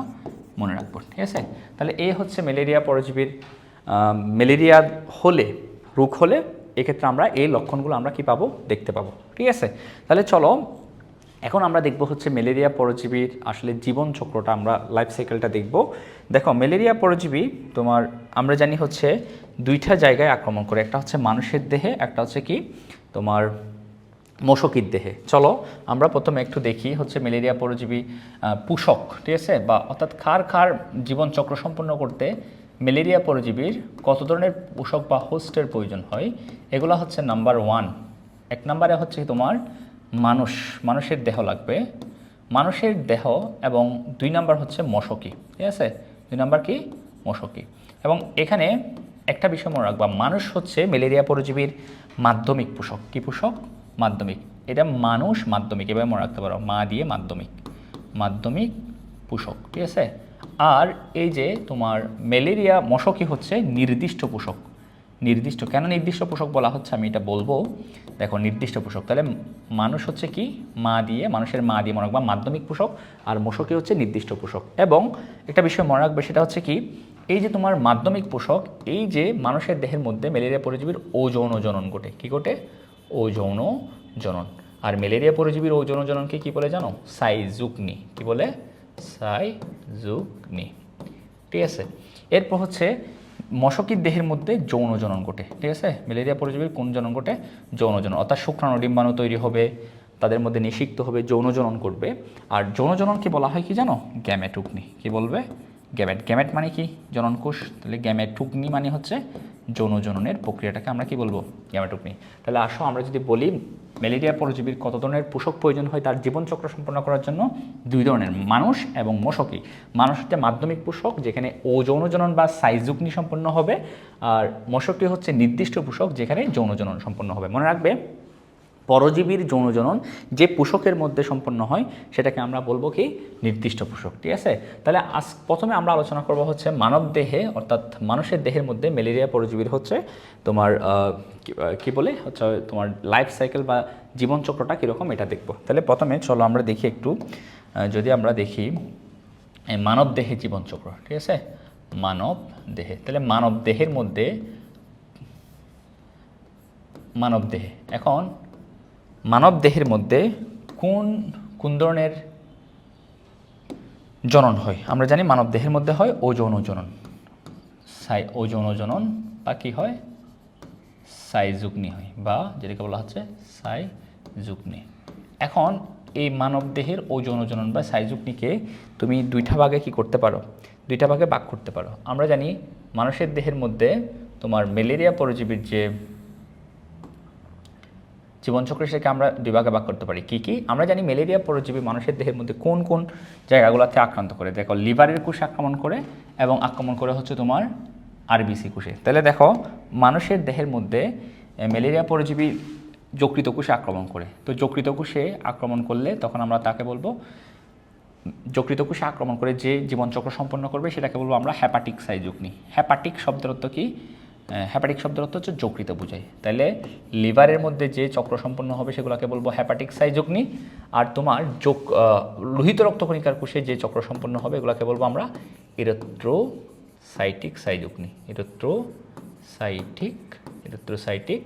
মনে রাখবো, ঠিক আছে। তাহলে এই হচ্ছে ম্যালেরিয়া পরজীবীর ম্যালেরিয়া হলে, রোগ হলে এক্ষেত্রে আমরা এই লক্ষণগুলো আমরা কি পাবো, দেখতে পাবো, ঠিক আছে। তাহলে চলো এখন আমরা দেখব হচ্ছে ম্যালেরিয়া পরজীবীর আসলে জীবন চক্রটা, আমরা লাইফ সাইকেলটা দেখব। দেখো ম্যালেরিয়া পরজীবী তোমার আমরা জানি হচ্ছে দুইটা জায়গায় আক্রমণ করে, একটা হচ্ছে মানুষের দেহে, একটা হচ্ছে কি তোমার মশকির দেহে। চলো আমরা প্রথমে একটু দেখি হচ্ছে ম্যালেরিয়া পরজীবী পোষক, ঠিক আছে, বা অর্থাৎ কার জীবনচক্র সম্পন্ন করতে ম্যালেরিয়া পরজীবীর কত ধরনের পোষক বা হোস্টের প্রয়োজন হয়। এগুলো হচ্ছে নাম্বার 1, এক নম্বরে হচ্ছে তোমার মানুষের দেহ লাগবে, মানুষের দেহ, এবং 2 নাম্বার হচ্ছে মশকি, ঠিক আছে, 2 নাম্বার কি মশকি। এবং এখানে একটা বিষয় মনে রাখবা, মানুষ হচ্ছে ম্যালেরিয়া পরজীবীর মাধ্যমিক পোষক। কি পোষক? মাধ্যমিক। এটা মানুষ মাধ্যমিক, এভাবে মনে রাখতে পারো, মা দিয়ে মাধ্যমিক পোষক, ঠিক আছে। আর এই যে তোমার ম্যালেরিয়া মশকি হচ্ছে নির্দিষ্ট পোষক। নির্দিষ্ট কেন নির্দিষ্ট পোষক বলা হচ্ছে আমি এটা বলবো। দেখো নির্দিষ্ট পোষক, তাহলে মানুষ হচ্ছে কি মানুষের মা দিয়ে মনে রাখবা মাধ্যমিক পোষক, আর মশকি হচ্ছে নির্দিষ্ট পোষক। এবং একটা বিষয় মনে রাখবে, সেটা হচ্ছে কি এই যে তোমার মাধ্যমিক পোষক, এই যে মানুষের দেহের মধ্যে ম্যালেরিয়া পরজীবীর অযৌন জনন ঘটে। কি ঘটে? অযৌন জনন। আর ম্যালেরিয়া পরজীবীর অযৌন জননকে কি বলে জানো? সাইজুকনি। কি বলে? সাইজুকনি, ঠিক আছে। এরপর হচ্ছে মশকির দেহের মধ্যে যৌন জনন ঘটে, ঠিক আছে। ম্যালেরিয়া পরজীবীর কোন জনন ঘটে? যৌন জনন, অর্থাৎ শুক্রাণু ডিম্বাণু তৈরি হবে, তাদের মধ্যে নিষিক্ত হবে, যৌন জনন করবে। আর যৌন জননকে বলা হয় কি জানো? গ্যামেটুকনি। কি বলবে? গ্যামেট মানে কি? জননকোষ। তাহলে গ্যামেটুকনি মানে হচ্ছে যৌন জননের প্রক্রিয়াটাকে আমরা কি বলবো? গ্যামেটুকনি। তাহলে আসো আমরা যদি বলি ম্যালেরিয়া পরজীবীর কত ধরনের পোষক প্রয়োজন হয় তার জীবনচক্র সম্পন্ন করার জন্য? 2 ধরনের, মানুষ এবং মশকি। মানুষ হচ্ছে মাধ্যমিক পোষক, যেখানে অযৌন জনন বা সাইজুকনি সম্পন্ন হবে, আর মশকি হচ্ছে নির্দিষ্ট পোষক, যেখানে যৌন জনন সম্পন্ন হবে। মনে রাখবে, পরজীবীর যৌন জনন যে পোষকের মধ্যে সম্পন্ন হয় সেটাকে আমরা বলবো কি? নির্দিষ্ট পোষক, ঠিক আছে। তাহলে প্রথমে আমরা আলোচনা করব হচ্ছে মানব দেহে, অর্থাৎ মানুষের দেহের মধ্যে ম্যালেরিয়া পরজীবীর হচ্ছে তোমার কি বলে হচ্ছে তোমার লাইফ সাইকেল বা জীবনচক্রটা কীরকম, এটা দেখব। তাহলে প্রথমে চলো আমরা দেখি একটু, যদি আমরা দেখি মানব দেহে জীবনচক্র, ঠিক আছে, মানব দেহে। তাহলে মানব দেহের মধ্যে এখন মানব দেহের মধ্যে কোন ধরনের জনন হয়? আমরা জানি মানব দেহের মধ্যে হয় অযৌন জনন, অযৌন জনন, বা কি হয়? সাইজুকনি হয়, বা যেটাকে বলা হচ্ছে সাইজুকনি। এখন এই মানব দেহের অযৌন জনন বা সাইজুকনিকে তুমি 2টা ভাগে কি করতে পারো? 2টা ভাগে ভাগ করতে পারো। আমরা জানি মানুষের দেহের মধ্যে তোমার ম্যালেরিয়া পরজীবীর যে জীবনচক্র, সেটাকে আমরা 2 ভাগে ভাগ করতে পারি। কি? আমরা জানি ম্যালেরিয়া পরজীবী মানুষের দেহের মধ্যে কোন কোন জায়গাগুলোতে আক্রান্ত করে। দেখো, লিভারের কোষে আক্রমণ করে, এবং আক্রমণ করে হচ্ছে তোমার আরবিসি কোষে। তাহলে দেখো, মানুষের দেহের মধ্যে ম্যালেরিয়া পরজীবী যকৃত কোষে আক্রমণ করে। তো যকৃত কোষে আক্রমণ করলে তখন আমরা তাকে বলবো, যকৃত কোষে আক্রমণ করে যে জীবনচক্র সম্পন্ন করবে সেটাকে বলবো আমরা হ্যাপাটিক সাইজুকনি। হ্যাপাটিক শব্দের অর্থ কি? হ্যাপাটিক শব্দের অর্থ হচ্ছে যকৃত বোঝায়। তাহলে লিভারের মধ্যে যে চক্র সম্পন্ন হবে সেগুলোকে বলবো হ্যাপাটিক সাইজুকনি। আর তোমার লোহিত রক্তকণিকার কোষে যে চক্র সম্পন্ন হবে এগুলোকে বলবো আমরা ইরিথ্রোসাইটিক সাইজুকনি। ইরিথ্রোসাইটিক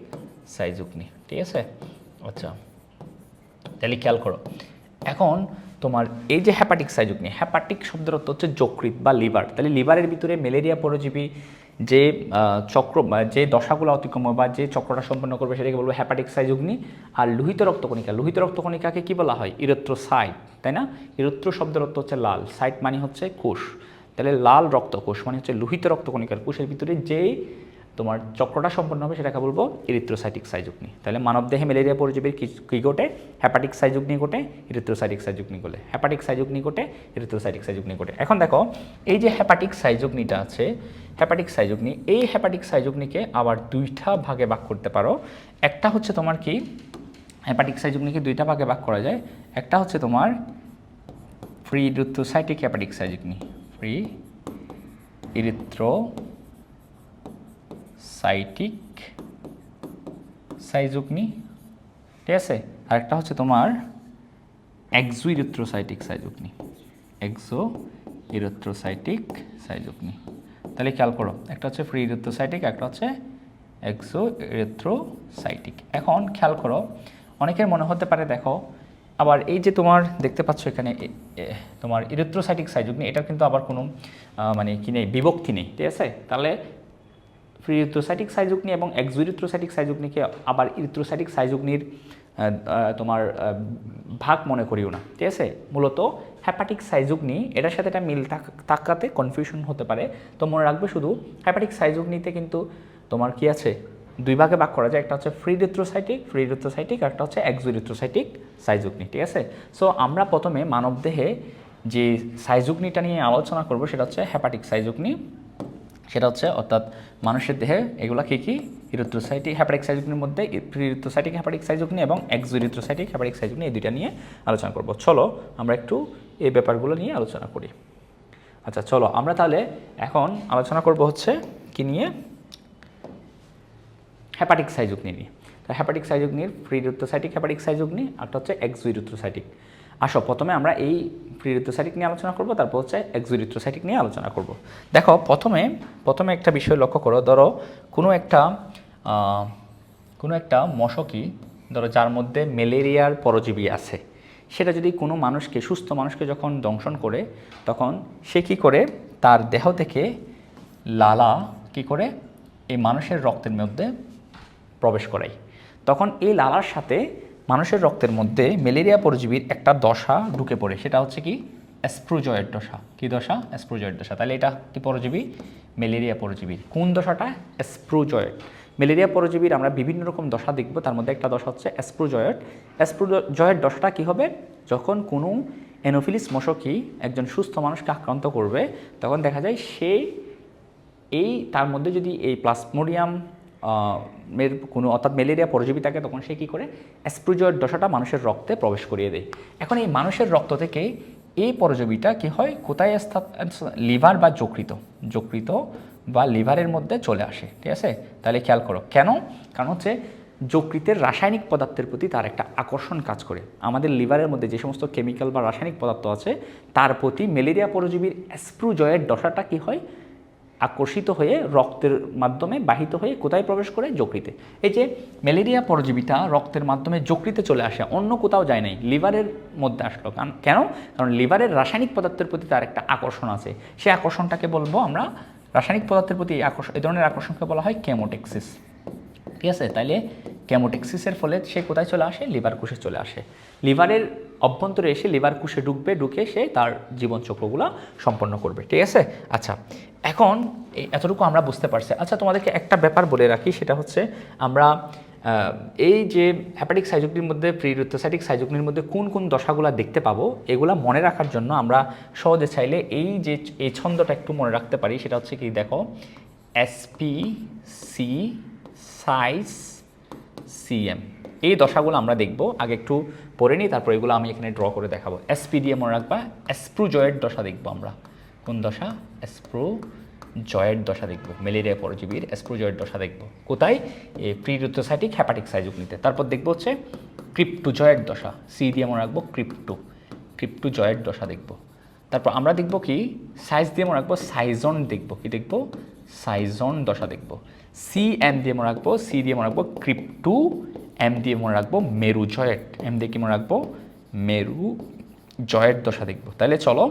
সাইজুকনি, ঠিক আছে। আচ্ছা, তাহলে খেয়াল করো, এখন তোমার এই যে হ্যাপাটিক সাইজুকনি, হ্যাপাটিক শব্দের অর্থ হচ্ছে যকৃৎ বা লিভার। তাহলে লিভারের ভিতরে ম্যালেরিয়া পরজীবী যে চক্র, যে দশাগুলো অতিক্রম বা যে চক্রটা সম্পন্ন করবে সেটাকে বলবো হ্যাপাটিক সাইজুকনি। আর লোহিত রক্তকণিকাকে কি বলা হয়? ইরিথ্রোসাইট, তাই না? ইরিথ্রো শব্দের অর্থ হচ্ছে লাল, সাইট মানে হচ্ছে কোষ। তাহলে লাল রক্তকোষ মানে হচ্ছে লোহিত রক্তকণিকার কোষের ভিতরে যে তোমার চক্রটা সম্পন্ন হবে সেটাকে বলবো ইরিথ্রোসাইটিক সাইজুগনি। তাহলে মানবদেহে ম্যালেরিয়া পরজীবীর কী ঘটে? হেপাটিক সাইজুগনি ঘটে, ইরিথ্রোসাইটিক সাইজুগনি ঘটে, হেপাটিক সাইজুগনি ঘটে, ইরিথ্রোসাইটিক সাইজুগনি ঘটে। এখন দেখো এই যে হেপাটিক সাইজুগনিটা আছে, হেপাটিক সাইজুগনি, এই হেপাটিক সাইজুগনিকে আবার দুইটা ভাগে ভাগ করতে পারো। একটা হচ্ছে তোমার কি, হেপাটিক সাইজুগনিকে দুইটা ভাগে ভাগ করা যায়। একটা হচ্ছে তোমার ফ্রি ইরিথ্রোসাইটিক হেপাটিক সাইজুগনি, ফ্রি ইরিথ্রোসাইটিক সাইজুগনি, ঠিক আছে। আর একটা হচ্ছে তোমার এক্সো ইরিথ্রোসাইটিক সাইজুগনি, এক্সো ইরিথ্রোসাইটিক সাইজুগনি। তাহলে খেয়াল করো, একটা হচ্ছে ফ্রি ইরিথ্রোসাইটিক, একটা হচ্ছে এক্সো ইরিথ্রোসাইটিক। এখন খেয়াল করো, অনেকের মনে হতে পারে দেখো আবার এই যে তোমার দেখতে পাচ্ছ এখানে তোমার ইরিথ্রোসাইটিক সাইজুগনি, এটার কিন্তু আবার কোনো মানে কি নেই, বিভক্তি নেই, ঠিক আছে। তাহলে ফ্রি ইরিথ্রোসাইটিক সাইজুগনি এবং এক্সো ইরিথ্রোসাইটিক সাইজুগনিকে আবার ইরিথ্রোসাইটিক সাইজুগনির তোমার ভাগ মনে করিও না, ঠিক আছে। মূলত হেপাটিক সাইজুগনি এটার সাথে এটা মিল থাকাতে কনফিউশন হতে পারে। তো মনে রাখবে শুধু হেপাটিক সাইজুগনিতে কিন্তু তোমার কি আছে, দুই ভাগে ভাগ করা যায়। একটা হচ্ছে ফ্রি ইরিথ্রোসাইটিক, আর একটা হচ্ছে এক্সো ইরিথ্রোসাইটিক সাইজুগনি, ঠিক আছে। সো আমরা প্রথমে মানবদেহে যে সাইজুগনিটা নিয়ে আলোচনা করব সেটা হচ্ছে হেপাটিক সাইজুগনি। সেটা হচ্ছে অর্থাৎ মানুষের দেহে এগুলো কী কী, ইরিথ্রোসাইটিক হেপাটিক সাইজুগনির মধ্যে ফ্রি ইরিথ্রোসাইটিক হেপাটিক সাইজুগনি এবং এক্সো ইরিথ্রোসাইটিক হেপাটিক সাইজুগনি, এই দুইটা নিয়ে আলোচনা করব। চলো আমরা একটু এই ব্যাপারগুলো নিয়ে আলোচনা করি। আচ্ছা চলো আমরা তাহলে এখন আলোচনা করব হচ্ছে কি নিয়ে, হেপাটিক সাইজুগনি নিয়ে। তো হেপাটিক সাইজুগনির ফ্রি ইরিথ্রোসাইটিক হেপাটিক সাইজুগনি, একটা হচ্ছে এক্সো ইরিথ্রোসাইটিক। আসো প্রথমে আমরা এই ফ্রি ইরিথ্রোসাইটিক নিয়ে আলোচনা করব, তারপর হচ্ছে এক্সো ইরিথ্রোসাইটিক নিয়ে আলোচনা করব। দেখো প্রথমে একটা বিষয় লক্ষ্য করো, ধরো কোনো একটা মশকই, ধরো যার মধ্যে ম্যালেরিয়ার পরজীবী আছে, সেটা যদি কোনো মানুষকে, সুস্থ মানুষকে যখন দংশন করে, তখন সে কী করে, তার দেহ থেকে লালা কী করে এই মানুষের রক্তের মধ্যে প্রবেশ করায়। তখন এই লালার সাথে মানুষের রক্তের মধ্যে ম্যালেরিয়া পরজীবীর একটা দশা ঢুকে পড়ে, সেটা হচ্ছে কি অ্যাসপ্রোজয়েড দশা। কী দশা? অ্যাসপ্রোজয়েড দশা। তাহলে এটা কি পরজীবী? ম্যালেরিয়া পরজীবীর। কোন দশাটা? অ্যাসপ্রোজয়েড। ম্যালেরিয়া পরজীবীর আমরা বিভিন্ন রকম দশা দেখব, তার মধ্যে একটা দশা হচ্ছে অ্যাসপ্রোজয়েড। অ্যাসপ্রোজয়েড দশাটা কী হবে? যখন কোনো অ্যানোফিলিস মশকই একজন সুস্থ মানুষকে আক্রান্ত করবে, তখন দেখা যায় তার মধ্যে যদি এই প্লাজমোডিয়াম কোনো অর্থাৎ ম্যালেরিয়া পরজীবী থাকে, তখন সে কী করে অ্যাসপ্রোজয়েড দশাটা মানুষের রক্তে প্রবেশ করিয়ে দেয়। এখন এই মানুষের রক্ত থেকে এই পরজীবীটা কী হয়, কোথায় লিভার বা যকৃত বা লিভারের মধ্যে চলে আসে, ঠিক আছে। তাহলে খেয়াল করো কেন, কারণ হচ্ছে যকৃতের রাসায়নিক পদার্থের প্রতি তার একটা আকর্ষণ কাজ করে। আমাদের লিভারের মধ্যে যে সমস্ত কেমিক্যাল বা রাসায়নিক পদার্থ আছে, তার প্রতি ম্যালেরিয়া পরজীবীর অ্যাসপ্রোজয়েড দশাটা কী হয়, আকর্ষিত হয়ে রক্তের মাধ্যমে বাহিত হয়ে কোথায় প্রবেশ করে? যকৃতে। এই যে ম্যালেরিয়া পরজীবীটা রক্তের মাধ্যমে যকৃতে চলে আসে, অন্য কোথাও যায় নাই, লিভারের মধ্যে আসলো। কেন? কারণ লিভারের রাসায়নিক পদার্থের প্রতি তার একটা আকর্ষণ আছে। সেই আকর্ষণটাকে বলবো আমরা, রাসায়নিক পদার্থের প্রতি এই ধরনের আকর্ষণকে বলা হয় কেমোটেক্সিস, ঠিক আছে। তাইলে কেমোটেক্সিসের ফলে সে কোথায় চলে আসে? লিভার কোষে চলে আসে। লিভারের অভ্যন্তরে এসে লিভার কোষে ঢুকে সে তার জীবনচক্রগুলো সম্পন্ন করবে, ঠিক আছে। আচ্ছা, এখন এতটুকু আমরা বুঝতে পারছি। আচ্ছা, তোমাদেরকে একটা ব্যাপার বলে রাখি, সেটা হচ্ছে আমরা এই যে হেপাটিক সাইজুগনির মধ্যে, ফ্রি ইরিথ্রোসাইটিক সাইজুগনির মধ্যে কোন কোন দশাগুলো দেখতে পাবো, এগুলা মনে রাখার জন্য আমরা সহজে চাইলে এই ছন্দটা একটু মনে রাখতে পারি। সেটা হচ্ছে কি, দেখো এসপি সাইজ সিএম, এই দশাগুলো আমরা দেখব। আগে একটু পড়ে নিই, তারপর এগুলো আমি এখানে ড্র করে দেখাবো। এসপি দিয়ে মনে রাখবা, অ্যাসপ্রোজয়েড দশা দেখব আমরা। কোন দশা? অ্যাসপ্রোজয়েড দশা দেখব। ম্যালেরিয়া পরজীবীর অ্যাসপ্রোজয়েড দশা দেখব কোথায়? এই প্রি ইরিথ্রোসাইটিক হেপাটিক সাইজুগনিতে। তারপর দেখব হচ্ছে ক্রিপ্টোজয়েড দশা, সি দিয়ে মনে রাখবো, ক্রিপ্টোজয়েড দশা দেখব। তারপর আমরা দেখব কি, সাইজ দিয়ে মনে রাখবো, সাইজন দেখব। কি দেখব? সাইজন দশা দেখব। সিএম দিয়ে মনে রাখবো, সি দিয়ে মনে রাখবো ক্রিপ্টো, এম দিয়ে মনে রাখবো মেরুজয়েড, এম দিয়ে কি মনে রাখবো? মেরুজয়েড দশা দেখব। তাহলে চলো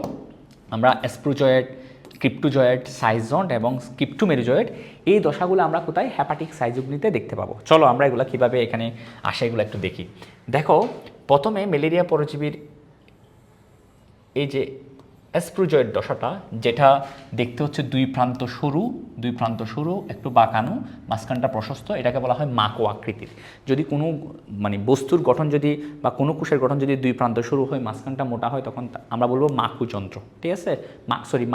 আমরা অ্যাসপ্রোজয়েড, ক্রিপ্টোজয়েড, সাইজন এবং ক্রিপ্টোমেরুজয়েড, এই দশাগুলো আমরা কোথায়? হেপাটিক সাইজুগনিতে দেখতে পাবো। চলো আমরা এগুলো কীভাবে এখানে আসে এগুলো একটু দেখি। দেখো প্রথমে ম্যালেরিয়া পরজীবীর এই যে অ্যাসপ্রোজয়েড দশাটা, যেটা দেখতে হচ্ছে দুই প্রান্ত সরু একটু বাঁকানো, মাঝখানটা প্রশস্ত, এটাকে বলা হয় মাকো আকৃতির। যদি কোনো বস্তুর গঠন যদি বা কোনো কোষের গঠন যদি দুই প্রান্ত সরু হয়, মাঝখানটা মোটা হয়, তখন আমরা বলবো মাকু যন্ত্র, ঠিক আছে,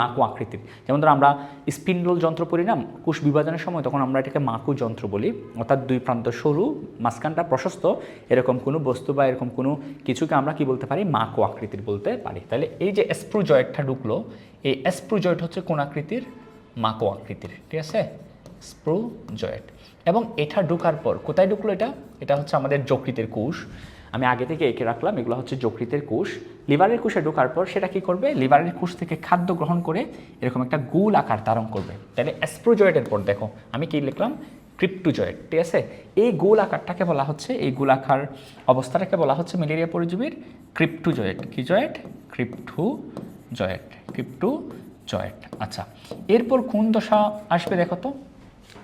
মাকো আকৃতির। যেমন ধরো আমরা স্পিন্ডল যন্ত্র পড়ি না কোষ বিভাজনের সময়, তখন আমরা এটাকে মাকু যন্ত্র বলি, অর্থাৎ দুই প্রান্ত সরু মাঝখানটা প্রশস্ত, এরকম কোনো বস্তু বা এরকম কোনো কিছুকে আমরা কি বলতে পারি, মাকো আকৃতির বলতে পারি। তাহলে এই যে অ্যাসপ্রোজয়েডটা ঢুকলো, এই অ্যাসপ্রোজয়েড হচ্ছে কোন আকৃতির, মাকো আকৃতির, ঠিক আছে, অ্যাসপ্রোজয়েড। এবং এটা ঢুকার পর কোথায় ঢুকলো, এটা হচ্ছে আমাদের যকৃতের কোষ। আমি আগে থেকে এঁকে রাখলাম, এগুলো হচ্ছে যকৃতের কোষ। লিভারের কোষে ঢোকার পর সেটা কি করবে, লিভারের কোষ থেকে খাদ্য গ্রহণ করে এরকম একটা গোল আকার ধারণ করবে। তাহলে অ্যাসপ্রোজয়েডের পর দেখো আমি কি লিখলাম, ক্রিপ্টোজয়েড, ঠিক আছে। এই গোল আকারটাকে বলা হচ্ছে, এই গোল আকার অবস্থাটাকে বলা হচ্ছে ম্যালেরিয়া পরজীবীর ক্রিপ্টোজয়েড। কি জয়েড, ক্রিপ্টোজয়েড। আচ্ছা, এরপর কোন দশা আসবে দেখো তো।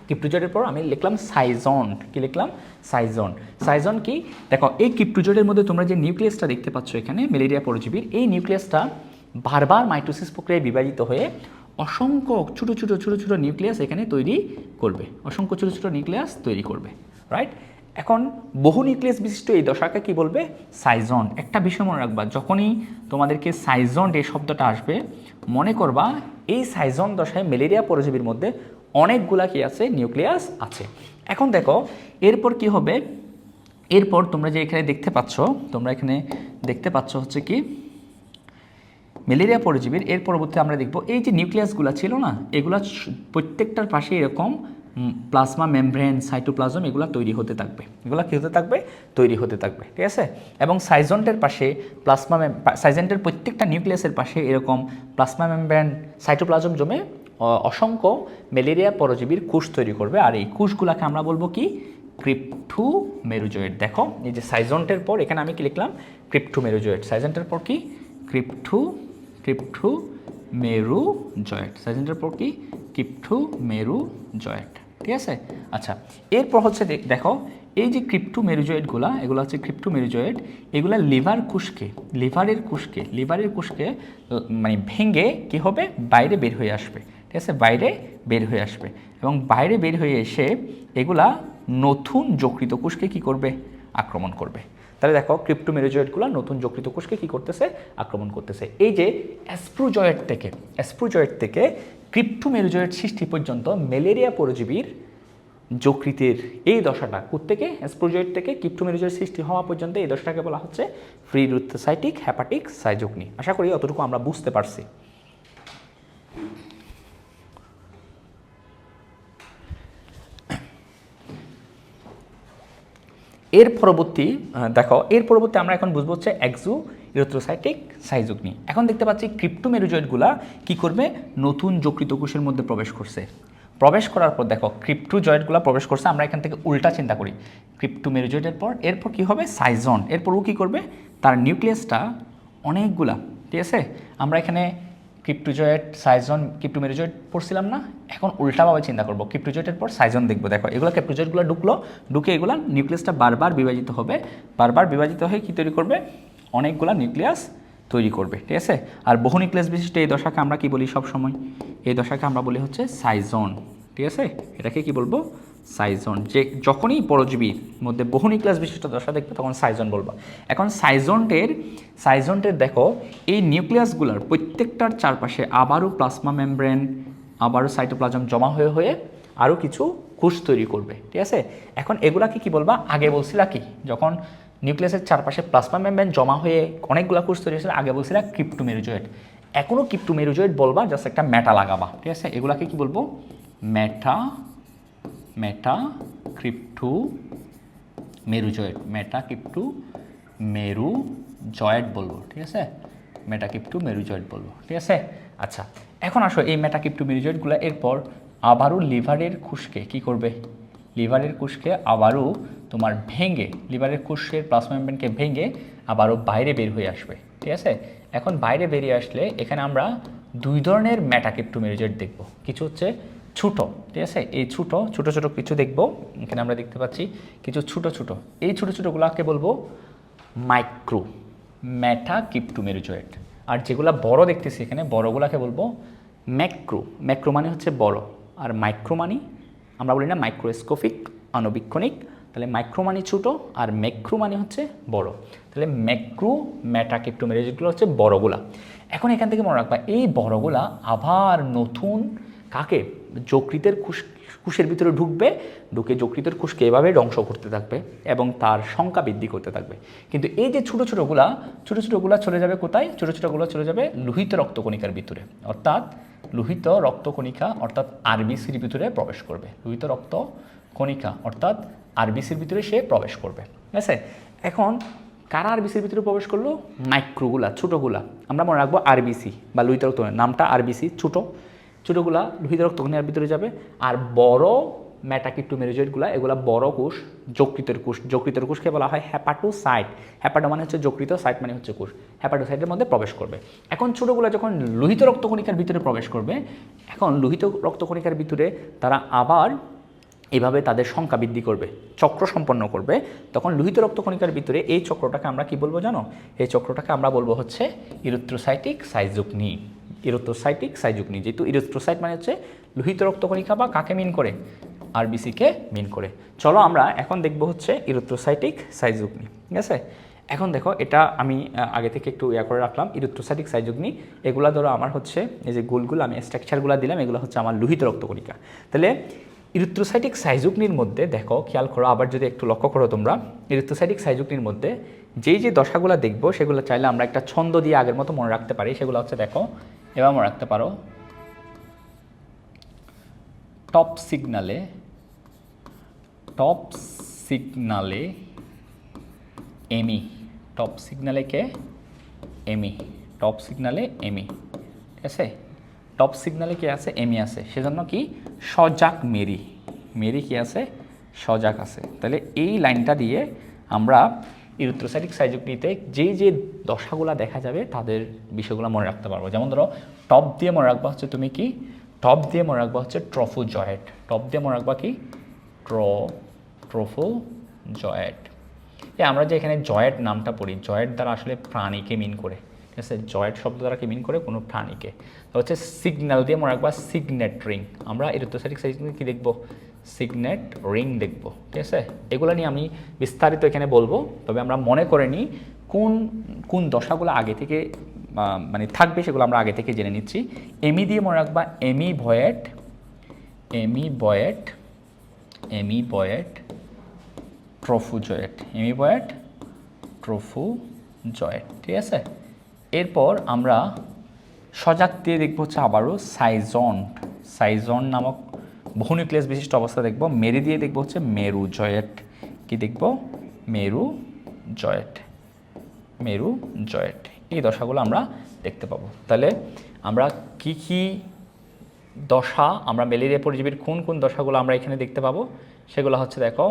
ক্রিপ্টোজয়েডের পর আমি লিখলাম সাইজন। কি লিখলাম, সাইজন কি, দেখো এই ক্রিপ্টোজয়েডের মধ্যে তোমরা যে নিউক্লিয়াসটা দেখতে পাচ্ছ এখানে ম্যালেরিয়া পরজীবীর, এই নিউক্লিয়াসটা বারবার মাইটোসিস প্রক্রিয়ায় বিভাজিত হয়ে অসংখ্য ছোট ছোট নিউক্লিয়াস এখানে তৈরি করবে, অসংখ্য ছোট ছোট নিউক্লিয়াস তৈরি করবে, রাইট। এখন বহু নিউক্লিয়াস বিশিষ্ট এই দশাকে কি বলবে, সাইজন। একটা বিষয় মনে রাখবা, যখনই তোমাদেরকে সাইজন এই শব্দটা আসবে, মনে করবা এই সাইজন দশায় ম্যালেরিয়া পরজীবীর মধ্যে অনেকগুলা কি আছে, নিউক্লিয়াস আছে। এখন দেখো এরপর কি হবে, এরপর তোমরা যে এখানে দেখতে পাচ্ছ হচ্ছে কি ম্যালেরিয়া পরজীবীর, এর পরবর্তী আমরা দেখব এই যে নিউক্লিয়াসগুলো ছিল না, এগুলা প্রত্যেকটার পাশে এরকম প্লাজমা মেমব্রেন, সাইটোপ্লাজম এগুলো তৈরি হতে থাকবে, তৈরি হতে থাকবে, ঠিক আছে। এবং সাইজন্টের পাশে সাইজেন্টের প্রত্যেকটা নিউক্লিয়াসের পাশে এরকম প্লাজমা মেমব্রেন, সাইটোপ্লাজম জমে অসংখ্য ম্যালেরিয়া পরজীবীর কোষ তৈরি করবে। আর এই কোষগুলোকে আমরা বলবো কি, ক্রিপ্টোমেরুজয়েড। দেখো এই যে সাইজন্টের পর এখানে আমি কি লিখলাম, ক্রিপ্টোমেরুজয়েড। সাইজন্টের পর কি, ক্রিপ্টোমেরুজয়েড। সাইজেন্টের পর কি, ক্রিপ্টোমেরুজয়েড, ঠিক আছে। আচ্ছা, এরপর হচ্ছে দেখো এই যে ক্রিপ্টোমেরুজয়েডগুলা, এগুলো হচ্ছে ক্রিপ্টোমেরুজয়েড, এগুলা লিভারের কোষকে ভেঙে কি হবে, বাইরে বের হয়ে আসবে, ঠিক আছে, বাইরে বের হয়ে আসবে। এবং বাইরে বের হয়ে এসে এগুলা নতুন যকৃত কোষকে কি করবে, আক্রমণ করবে। তাহলে দেখো ক্রিপ্টোমেরুজয়েডগুলো নতুন যকৃত কোষকে কি করতেছে, আক্রমণ করতেছে। এই যে অ্যাসপ্রোজয়েড থেকে ক্রিপ্টোমেরুজয়েড সৃষ্টি পর্যন্ত ম্যালেরিয়া পরজীবীর যকৃতের এই দশাটা, কোত্থেকে, অ্যাসপ্রোজয়েড থেকে ক্রিপ্টোমেরুজয়েড সৃষ্টি হওয়া পর্যন্ত এই দশাটাকে বলা হচ্ছে প্রিরুথোসাইটিক হেপাটিক সাইজোগনি। আশা করি অতটুকু আমরা বুঝতে পারছি। এর পরবর্তী আমরা এখন বুঝবো হচ্ছে এক্সোইরিথ্রোসাইটিক সাইজোগনি। এখন দেখতে পাচ্ছি ক্রিপ্টোমেরুজয়েডগুলা কি করবে, নতুন যকৃত কোষের মধ্যে প্রবেশ করার পর দেখো ক্রিপ্টোজয়েডগুলো প্রবেশ করছে, আমরা এখান থেকে উল্টা চিন্তা করি, ক্রিপ্টোমেরুজয়েডের পর এরপর কি হবে, সাইজন। এরপর ও কী করবে, তার নিউক্লিয়াসটা অনেকগুলা, ঠিক আছে, আমরা এখানে ক্রিপ্টোজয়েড, সাইজন, ক্রিপ্টোমেরুজয়েড পড়ছিলাম না, এখন উল্টাভাবে চিন্তা করবো, ক্রিপ্টোজয়েডের পর সাইজন দেখবো। দেখো এগুলো ক্রিপ্টোজয়েডগুলো ঢুকে এগুলো নিউক্লিয়াসটা বারবার বিভাজিত হয়ে কী তৈরি করবে, অনেকগুলা নিউক্লিয়াস তৈরি করবে, ঠিক আছে। আর বহু নিউক্লিয়াস বিশিষ্ট এই দশাকে আমরা কি বলি, সবসময় এই দশাকে আমরা বলি হচ্ছে সাইজন, ঠিক আছে। এটাকে কি বলবো, সাইজন। যে যখনই পরজীবীর মধ্যে বহু নিউক্লিয়াস বিশিষ্ট দশা দেখবে তখন সাইজন বলবো। এখন সাইজন্টের দেখো এই নিউক্লিয়াসগুলোর প্রত্যেকটার চারপাশে আবারও প্লাজমা মেমব্রেন, আবারও সাইটোপ্লাজম জমা হয়ে আরও কিছু কোষ তৈরি করবে, ঠিক আছে। এখন এগুলাকে কি বলবা, আগে বলছিলা কি, যখন নিউক্লিয়াসের চারপাশে প্লাজমা মেমব্রেন জমা হয়ে অনেকগুলো কোষ তৈরি হয়েছিল, আগে বলছিলা ক্রিপ্টোমেরুজয়েড। এখনও ক্রিপ্টোমেরুজয়েড বলবা, জাস্ট একটা মেটা লাগাবা, ঠিক আছে। এগুলাকে কি বলবো, মেটাক্রিপ্টোমেরুজয়েড বলবো, ঠিক আছে, মেটাক্রিপ্টোমেরুজয়েড বলবো, ঠিক আছে। আচ্ছা, এখন আসো এই মেটাক্রিপ্টোমেরুজয়েডগুলো এরপর আবারও লিভারের কোষকে কি করবে, লিভারের কোষকে আবারও তোমার ভেঙে, লিভারের কোষের প্লাজমা মেমব্রেনকে ভেঙে আবারও বাইরে বের হয়ে আসবে, ঠিক আছে। এখন বাইরে বেরিয়ে আসলে এখানে আমরা দুই ধরনের মেটাক্রিপ্টোমেরুজয়েড দেখব। কিছু হচ্ছে ছোটো, ঠিক আছে, এই ছোটো কিছু দেখব। এখানে আমরা দেখতে পাচ্ছি কিছু ছোটো, এই ছোটোগুলোকে বলবো মেটাক্রিপ্টোমেরুজয়েড। আর যেগুলো বড় দেখতেছি এখানে বড়গুলাকে বলবো ম্যাক্রো। ম্যাক্রো মানে হচ্ছে বড়, আর মাইক্রো মানে আমরা বলি না মাইক্রোস্কোপিক, আণুবীক্ষণিক। তাহলে মাইক্রো মানে ছোটো আর ম্যাক্রো মানে হচ্ছে বড়। তাহলে ম্যাক্রো মেটাকিপ্টোমেরেজগুলো হচ্ছে বড়গুলা। এখন এখান থেকে মনে রাখবা এই বড়গুলা আবার নতুন কাকে যকৃতের কোষের ভিতরে ঢুকবে, ঢুকে যকৃতের কোষকে এভাবে ধ্বংস করতে থাকবে এবং তার সংখ্যা বৃদ্ধি করতে থাকবে। কিন্তু এই যে ছোটো ছোটোগুলা চলে যাবে কোথায়? ছোটো ছোটোগুলো চলে যাবে লোহিত রক্তকণিকার ভিতরে, অর্থাৎ লোহিত রক্তকণিকা অর্থাৎ আরবিসির ভিতরে প্রবেশ করবে। লোহিত রক্তকণিকা অর্থাৎ আরবিসির ভিতরে সে প্রবেশ করবে, ঠিক আছে? এখন কারা আরবিসির ভিতরে প্রবেশ করলো? মাইক্রোগুলা, ছোটোগুলা। আমরা মনে রাখবো আরবিসি বা লোহিত রক্তকণিকা, নামটা আরবিসি, ছোটোগুলা লোহিত রক্তকণিকার ভিতরে যাবে। আর বড় মেটাকিপ্টোমেরোজয়েডগুলা, এগুলা বড় কোষ, যকৃতের কোষকে বলা হয় হ্যাপাটোসাইট। হ্যাপাটো মানে হচ্ছে যকৃত, সাইট মানে হচ্ছে কোষ। হ্যাপাটোসাইটের মধ্যে প্রবেশ করবে। এখন ছোটোগুলা যখন লোহিত রক্তকণিকার ভিতরে প্রবেশ করবে, এখন লোহিত রক্তকণিকার ভিতরে তারা আবার এভাবে তাদের সংখ্যা বৃদ্ধি করবে, চক্র সম্পন্ন করবে। তখন লোহিত রক্তকণিকার ভিতরে এই চক্রটাকে আমরা কি বলবো জানো? এই চক্রটাকে আমরা বলবো হচ্ছে ইরিথ্রোসাইটিক সাইজোকনি। ইরিথ্রোসাইটিক সাইজোকনি, যেহেতু ইরিথ্রোসাইট মানে হচ্ছে লোহিত রক্তকণিকা, বা কাকে মিন করে? আরবিসিকে মিন করে। চলো আমরা এখন দেখব হচ্ছে ইরিথ্রোসাইটিক সাইজোকনি, ঠিক আছে? এখন দেখো, এটা আমি আগে থেকে একটু করে রাখলাম। ইরিথ্রোসাইটিক সাইজোকনি এগুলা ধরো আমার হচ্ছে এই যে গোলগুলো আমি স্ট্রাকচারগুলো দিলাম, এগুলো হচ্ছে আমার লোহিত রক্তকণিকা। তাহলে ইরিথ্রোসাইটিক সাইজোকনির মধ্যে দেখো, খেয়াল করো, আবার যদি একটু লক্ষ্য করো তোমরা, ইরিথ্রোসাইটিক সাইজোকনির মধ্যে যেই যে দশাগুলো দেখবো সেগুলো চাইলে আমরা একটা ছন্দ দিয়ে আগের মতো মনে রাখতে পারি। সেগুলো হচ্ছে দেখো, এবার মনে রাখতে পারো, টপ সিগনালে এমি, টপ সিগনালে কে? এমি, টপ সিগনালে এমি, ঠিক আছে? টপ সিগনালে কে আছে? এমি আছে, সেজন্য কি সজাগ মেরি কি আছে? সজাগ আছে। তাহলে এই লাইনটা দিয়ে আমরা ইরিথ্রোসাইটিক সাইজোকনিতে যেই যে দশাগুলো দেখা যাবে তাদের বিষয়গুলো মনে রাখতে পারবো। যেমন ধরো, টপ দিয়ে মনে রাখবা হচ্ছে তুমি কি? টপ দিয়ে মনে রাখবা হচ্ছে ট্রফোজয়েড। টপ দিয়ে মনে রাখবা কি? ট্রফোজয়েড। আমরা যে এখানে জয়েড নামটা পড়ি, জয়েড দ্বারা আসলে প্রাণীকে মিন করে, ঠিক আছে? জয়েড শব্দ দ্বারা কি মিন করে? কোনো প্রাণীকে। তো হচ্ছে সিগন্যাল দিয়ে মনে রাখবা সিগনেট রিং। আমরা ইরিথ্রোসাইটিক সাইজোকনি কি দেখবো? সিগনেট রিং দেখবো, ঠিক আছে? এগুলো নিয়ে আমি বিস্তারিত এখানে বলবো, তবে আমরা মনে করে নিই কোন কোন দশাগুলো আগে থেকে মানে থাকবে সেগুলো আমরা আগে থেকে জেনে নিচ্ছি। এমি দিয়ে মনে রাখবা এমিবয়েড ট্রফোজয়েড, ট্রফোজয়েড, ঠিক আছে? এরপর আমরা সজাগ দিয়ে দেখবো হচ্ছে আবারও সাইজন নামক বহুনিউক্লিয়াস বিশিষ্ট অবস্থা দেখব। মেরি দিয়ে দেখবো হচ্ছে মেরুজয়েট। কি দেখবো? মেরুজয়েট। এই দশাগুলো আমরা দেখতে পাবো। তাহলে আমরা কি দশা, আমরা ম্যালেরিয়া পরজীবীর কোন কোন দশাগুলো আমরা এখানে দেখতে পাবো সেগুলো হচ্ছে দেখো,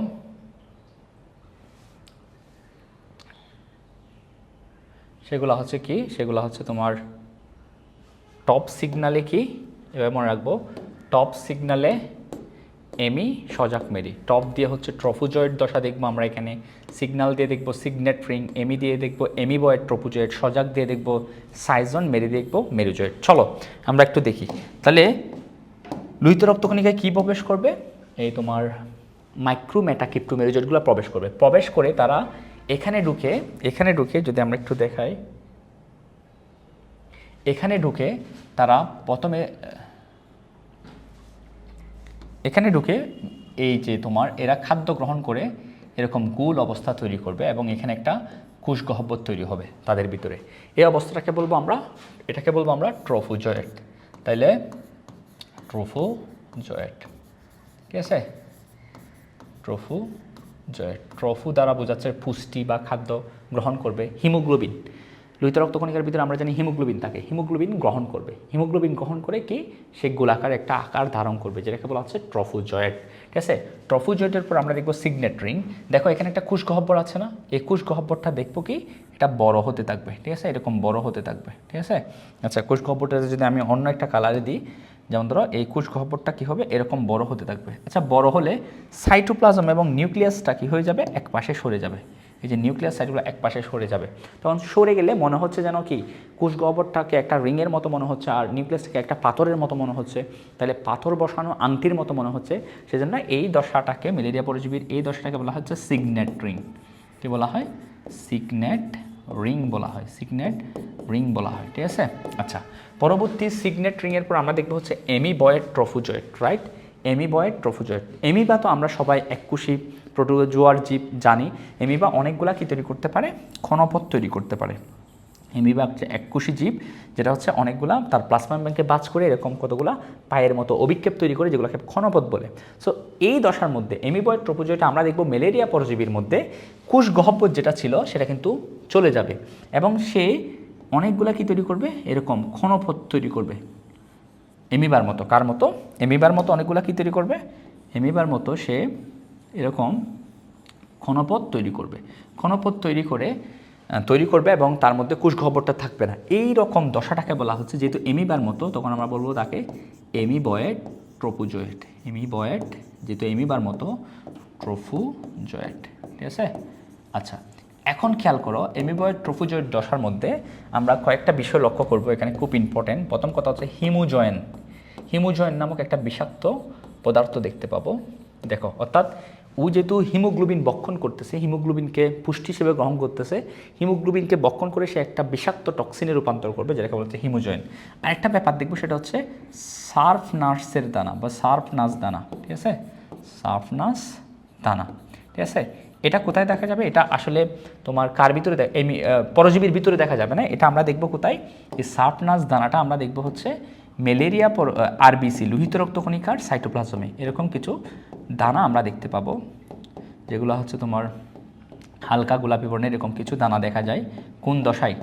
সেগুলো হচ্ছে কি? সেগুলো হচ্ছে তোমার টপ সিগনালে কি? এবার মনে রাখবো, টপ সিগনালে এমি, সজাগ মেরি। টপ দিয়ে হচ্ছে ট্রফোজয়েড দশা দেখবো আমরা এখানে, সিগন্যাল দিয়ে দেখবো সিগনেট রিং, এমি দিয়ে দেখবো এমিবয়েড ট্রফোজয়েড, সজাগ দিয়ে দেখবো সাইজন, মেরি দেখবো মেরুজয়েড। চলো আমরা একটু দেখি। তাহলে লোহিত রক্তকণিকায় কী প্রবেশ করবে? এই তোমার মাইক্রো মেটাকিপ্টোমেরোজয়েডগুলো প্রবেশ করে তারা এখানে ঢুকে যদি আমরা একটু দেখাই, এখানে ঢুকে তারা প্রথমে এই যে তোমার এরা খাদ্য গ্রহণ করে এরকম গোল অবস্থা তৈরি করবে এবং এখানে একটা কোষগহ্বর তৈরি হবে তাদের ভিতরে। এই অবস্থাটাকে এটাকে বলবো আমরা ট্রফোজয়েড। তাইলে ট্রফোজয়েড, ঠিক আছে? ট্রফো দ্বারা বোঝাচ্ছে পুষ্টি বা খাদ্য গ্রহণ করবে। হিমোগ্লোবিন, লোহিত রক্তকণিকার ভিতরে আমরা জানি হিমোগ্লোবিন থাকে, হিমোগ্লোবিন গ্রহণ করে কি? সে গোলাকার একটা আকার ধারণ করবে, যেটাকে বলা হচ্ছে ট্রফোজয়েড, ঠিক আছে? ট্রফোজয়েডের পর আমরা দেখবো সিগনেট রিং। দেখো এখানে একটা কোষগহ্বর আছে না? এই কোষগহ্বরটা দেখবো কি? এটা বড় হতে থাকবে, ঠিক আছে? এরকম বড় হতে থাকবে, ঠিক আছে? আচ্ছা, কোষগহ্বরটা যদি আমি অন্য একটা কালারে দিই, যেমন ধরো এই কোষগহ্বরটা কী হবে? এরকম বড় হতে থাকবে। আচ্ছা, বড় হলে সাইটোপ্লাজম এবং নিউক্লিয়াসটা কী হয়ে যাবে? এক পাশে সরে যাবে। এই যে নিউক্লিয়াস সাইটগুলো এক পাশে সরে যাবে। তখন সরে গেলে মনে হচ্ছে যেন কি কোষ গহ্বরটাকে একটা রিংয়ের মতো মনে হচ্ছে আর নিউক্লিয়াসটাকে একটা পাথরের মতো মনে হচ্ছে, তাহলে পাথর বসানো আংটির মতো মনে হচ্ছে। সেজন্য এই দশাটাকে, ম্যালেরিয়া পরজীবীর এই দশাটাকে বলা হচ্ছে সিগনেট রিং। কী বলা হয়? সিগনেট রিং বলা হয়, সিগনেট রিং বলা হয়। ঠিক আছে, আচ্ছা পরবর্তী সিগনেট রিংয়ের পর আমরা দেখবো হচ্ছে অ্যামিবয়েড ট্রফোজয়েড, রাইট? অ্যামিবয়েড ট্রফোজয়েড। অ্যামিবা তো আমরা সবাই এককুশি প্রোটোজোয়ার জীব জানি। অ্যামিবা অনেকগুলা কি তৈরি করতে পারে? ক্ষণপথ তৈরি করতে পারে। অ্যামিবা হচ্ছে এককুশি জীব, যেটা হচ্ছে অনেকগুলা তার প্লাজমা মেমব্রেনকে বাজ করে এরকম কতগুলা পায়ের মতো অভিক্ষেপ তৈরি করে, যেগুলোকে ক্ষণপথ বলে। সো এই দশার মধ্যে অ্যামিবয়েড ট্রফোজয়েডটা আমরা দেখব ম্যালেরিয়া পরজীবীর মধ্যে কোষ গহ্বর যেটা ছিল সেটা কিন্তু চলে যাবে এবং সে অনেকগুলা কি তৈরি করবে? এরকম ক্ষণপথ তৈরি করবে অ্যামিবার মতো। কার মতো? অ্যামিবার মতো অনেকগুলা কি তৈরি করবে? অ্যামিবার মতো সে এরকম ক্ষণপথ তৈরি করবে। ক্ষণপথ তৈরি করবে এবং তার মধ্যে কোষ গহ্বরটা থাকবে না। এই রকম দশাটাকে বলা হচ্ছে, যেহেতু অ্যামিবার মতো, তখন আমরা বলবো তাকে অ্যামিবয়েড ট্রফোজয়েড। অ্যামিবয়েড, যেহেতু অ্যামিবার মতো, ট্রফোজয়েড। ঠিক আছে, আচ্ছা এখন খেয়াল করো অ্যামিবয়েড ট্রফোজয়েড দশার মধ্যে আমরা কয়েকটা বিষয় লক্ষ্য করব, এখানে খুব ইম্পর্টেন্ট। প্রথম কথা হচ্ছে হিমোজয়েন। হিমোজয়েন নামক একটা বিষাক্ত পদার্থ দেখতে পাবো। দেখো, অর্থাৎ ও যেহেতু হিমোগ্লোবিন বক্ষণ করতেছে, হিমোগ্লোবিনকে পুষ্টি হিসেবে গ্রহণ করতেছে, হিমোগ্লোবিনকে বক্ষণ করে সে একটা বিষাক্ত টক্সিনে রূপান্তর করবে, যেটাকে বলছে হিমোজয়েন। আরেকটা ব্যাপার দেখবো, সেটা হচ্ছে সার্ফ নার্সের দানা বা সার্ফ নাস দানা। ঠিক আছে, সার্ফ নাস দানা। ঠিক আছে, এটা কোথায় দেখা যাবে? এটা আসলে তোমার কার ভিতরে পরজীবীর ভিতরে দেখা যাবে না, এটা আমরা দেখব কোথায়? এই সার্ফ নাস দানাটা আমরা দেখব হচ্ছে ম্যালেরিয়া আরবিসি, লোহিত রক্তকণিকার সাইটোপ্লাজমে এরকম কিছু দানা আমরা দেখতে পাবো, যেগুলো হচ্ছে তোমার হালকা গোলাপি বর্ণের এরকম কিছু দানা দেখা যায়। কোন দশায়?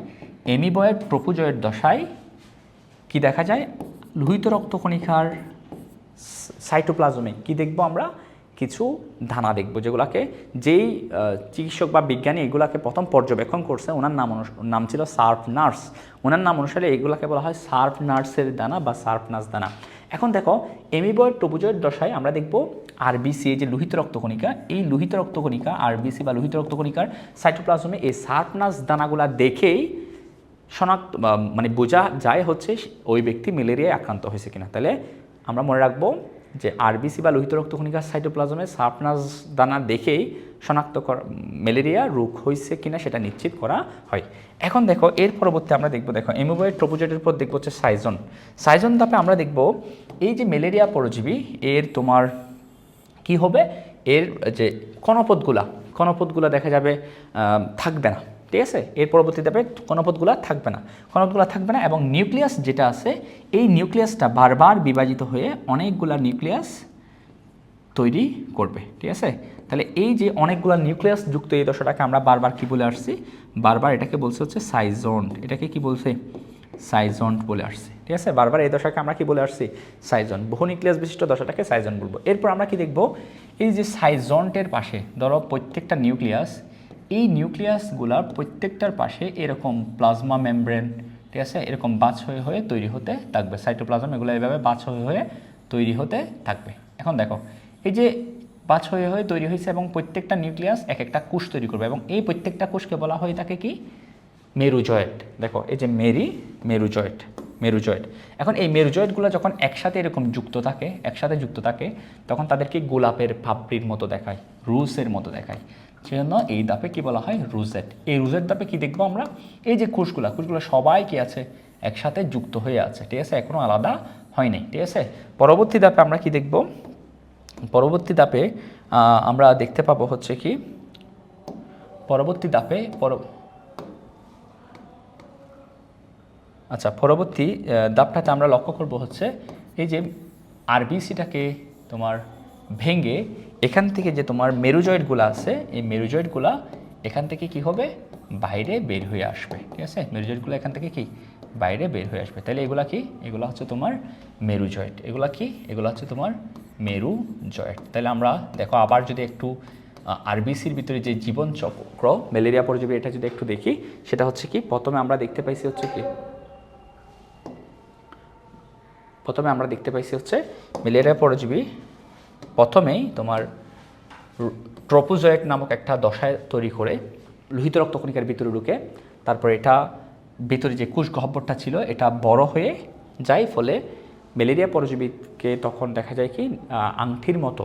অ্যামিবয়েড ট্রফোজয়েড দশায় কি দেখা যায়? লোহিত রক্তকণিকার সাইটোপ্লাজমে কি দেখব আমরা? কিছু দানা দেখব, যেগুলোকে যেই চিকিৎসক বা বিজ্ঞানী এগুলাকে প্রথম পর্যবেক্ষণ করছে, ওনার নাম ছিল সার্ফ নার্স। ওনার নাম অনুসারে এগুলাকে বলা হয় সার্ফ নার্সের দানা বা সার্ফ নাস দানা। এখন দেখো, অ্যামিবয়েড ট্রফোজয়েড দশায় আমরা দেখব আরবিসি, যে লোহিত রক্তকণিকা, এই লোহিত রক্তকণিকা আরবিসি বা লোহিত রক্তকণিকার সাইটোপ্লাজমে এই সার্ফ নাস দানাগুলা দেখেই শনাক্ত মানে বোঝা যায় হচ্ছে ওই ব্যক্তি ম্যালেরিয়ায় আক্রান্ত হয়েছে কিনা। তাহলে আমরা মনে রাখবো যে আরবিসি বা লোহিত রক্তকণিকার সাইটোপ্লাজমে সার্ফ নাস দানা দেখেই শনাক্ত করা ম্যালেরিয়া রোগ হয়েছে কিনা সেটা নিশ্চিত করা হয়। এখন দেখো, এর পরবর্তী আমরা দেখবো, দেখো অ্যামিবয়েড ট্রফোজয়েডের পর দেখবো হচ্ছে সাইজন। সাইজন ধাপে আমরা দেখব এই যে ম্যালেরিয়া পরজীবী, এর তোমার কি হবে? এর যে কণপথগুলা দেখা যাবে থাকবে না। ঠিক আছে, এর পরবর্তী ধাপে কণপথগুলা থাকবে না এবং নিউক্লিয়াস যেটা আছে, এই নিউক্লিয়াসটা বারবার বিভাজিত হয়ে অনেকগুলা নিউক্লিয়াস তৈরি করবে। ঠিক আছে, তাহলে এই যে অনেকগুলা নিউক্লিয়াস যুক্ত এই দশাটাকে আমরা বারবার কি বলে আসছি? বারবার এটাকে বলছে হচ্ছে সাইজন্ট। এটাকে কি বলছে? সাইজন্ট বলে আসছি। ঠিক আছে, বারবার এই দশাকে আমরা কি বলে আসছি? সাইজন। বহু নিউক্লিয়াস বিশিষ্ট দশাটাকে সাইজন বলবো। এরপর আমরা কি দেখব? এই যে সাইজন্টের পাশে ধরো প্রত্যেকটা নিউক্লিয়াস, এই নিউক্লিয়াসগুলার প্রত্যেকটার পাশে এরকম প্লাজমা মেমব্রেন, ঠিক আছে, এরকম বাছ হয়ে হয়ে তৈরি হতে থাকবে। সাইটোপ্লাজম এগুলো এইভাবে বাছ হয়ে হয়ে তৈরি হতে থাকবে। এখন দেখো, এই যে বাছ হয়ে হয়ে তৈরি হয়েছে এবং প্রত্যেকটা নিউক্লিয়াস এক একটা কোষ তৈরি করবে এবং এই প্রত্যেকটা কোষকে বলা হয়ে থাকে কি? মেরুজয়েড। দেখো, এই যে মেরুজয়েড। এখন এই মেরুজয়েডগুলো যখন একসাথে এরকম যুক্ত থাকে তখন তাদেরকে গোলাপের পাপড়ির মতো দেখায়, রুসের মতো দেখায়। সেজন্য এই ধাপে কি বলা হয়? রুজেট। এই রুজেট ধাপে কি দেখবো আমরা? এই যে কোষগুলো সবাই কি আছে? একসাথে যুক্ত হয়ে আছে। ঠিক আছে, এখনো আলাদা হয় নাই। ঠিক আছে, পরবর্তী ধাপে আমরা কি দেখব? পরবর্তী ধাপে আমরা দেখতে পাবো হচ্ছে কি? পরবর্তী ধাপটাতে আমরা লক্ষ্য করব হচ্ছে এই যে আরবিসিটাকে তোমার ভেঙে এখান থেকে যে তোমার মেরুজয়েডগুলো আছে, এই মেরুজয়েডগুলা এখান থেকে কি হবে? বাইরে বের হয়ে আসবে। ঠিক আছে, মেরুজয়েডগুলো এখান থেকে কি? বাইরে বের হয়ে আসবে। তাহলে এগুলা কি? এগুলো হচ্ছে তোমার মেরুজয়েড। এগুলা কি? এগুলো হচ্ছে তোমার মেরুজয়েড। তাহলে আমরা দেখো আবার যদি একটু আরবিসির ভিতরে যে জীবন চক্র ম্যালেরিয়া পরজীবী, এটা যদি একটু দেখি, সেটা হচ্ছে কি? প্রথমে আমরা দেখতে পাইছি হচ্ছে ম্যালেরিয়া পরজীবী প্রথমেই তোমার ট্রফোজয়েড নামক একটা দশায় তৈরি করে লোহিত রক্তকণিকার ভিতরে ঢুকে, তারপর এটা ভিতরে যে কোষ গহ্বরটা ছিল এটা বড় হয়ে যায়, ফলে ম্যালেরিয়া পরজীবীকে তখন দেখা যায় কি আংটির মতো,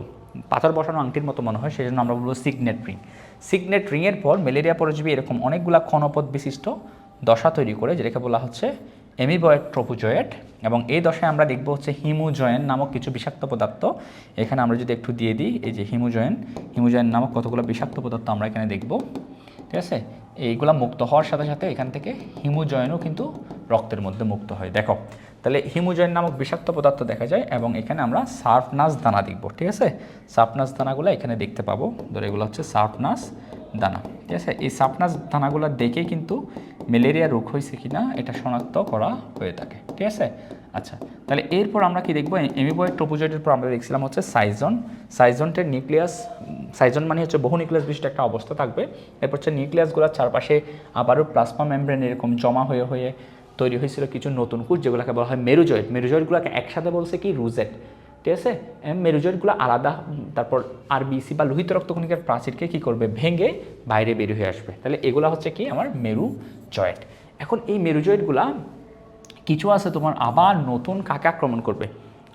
পাথর বসানো আংটির মতো মনে হয়, সেই জন্য আমরা বলবো সিগনেট রিং। সিগনেট রিংয়ের পর ম্যালেরিয়া পরজীবী এরকম অনেকগুলা ক্ষণপথ বিশিষ্ট দশা তৈরি করে, যেটাকে বলা হচ্ছে অ্যামিবয়েড ট্রোপোজয়েড। এবং এই দশায় আমরা দেখব হচ্ছে হিমোজয়েন নামক কিছু বিষাক্ত পদার্থ। এখানে আমরা যদি একটু দিয়ে দিই, এই যে হিমোজয়েন নামক কতগুলো বিষাক্ত পদার্থ আমরা এখানে দেখব, ঠিক আছে। এইগুলা মুক্ত হওয়ার সাথে সাথে এখান থেকে হিমোজয়েনও কিন্তু রক্তের মধ্যে মুক্ত হয়। দেখো তাহলে হিমোজয়েন নামক বিষাক্ত পদার্থ দেখা যায়, এবং এখানে আমরা সার্ফনাস দানা দেখব, ঠিক আছে। সার্ফনাস দানাগুলো এখানে দেখতে পাবো, ধরো এগুলো হচ্ছে সার্ফনাস দানা, ঠিক আছে। এই সার্ফনাস দানাগুলো দেখে কিন্তু ম্যালেরিয়া রোগ হয়েছে কিনা এটা শনাক্ত করা হয়ে থাকে, ঠিক আছে। আচ্ছা, তাহলে এরপর আমরা কি দেখবো, অ্যামিবয়েড ট্রোপোজয়েডের পর আমরা দেখছিলাম হচ্ছে সাইজন। সাইজনটের নিউক্লিয়াস, সাইজন মানে হচ্ছে বহু নিউক্লিয়াস বিশিষ্ট একটা অবস্থা থাকবে। এরপর হচ্ছে নিউক্লিয়াসগুলোর চারপাশে আবারও প্লাজমা মেমব্রেন এরকম জমা হয়ে হয়ে তৈরি হয়েছিল কিছু নতুন কোষ, যেগুলোকে বলা হয় মেরুজয়েড। মেরুজয়েডগুলোকে একসাথে বলছে কি রুজেট, ঠিক আছে। মেরুজয়েডগুলো আলাদা, তারপর আরবিসি বা লোহিত রক্তকণিকার প্রাচীরকে কী করবে, ভেঙে বাইরে বের হয়ে আসবে। তাহলে এগুলো হচ্ছে কি আমার মেরুজয়েড। এখন এই মেরুজয়েডগুলা কিছু আছে তোমার আবার নতুন কাকে আক্রমণ করবে,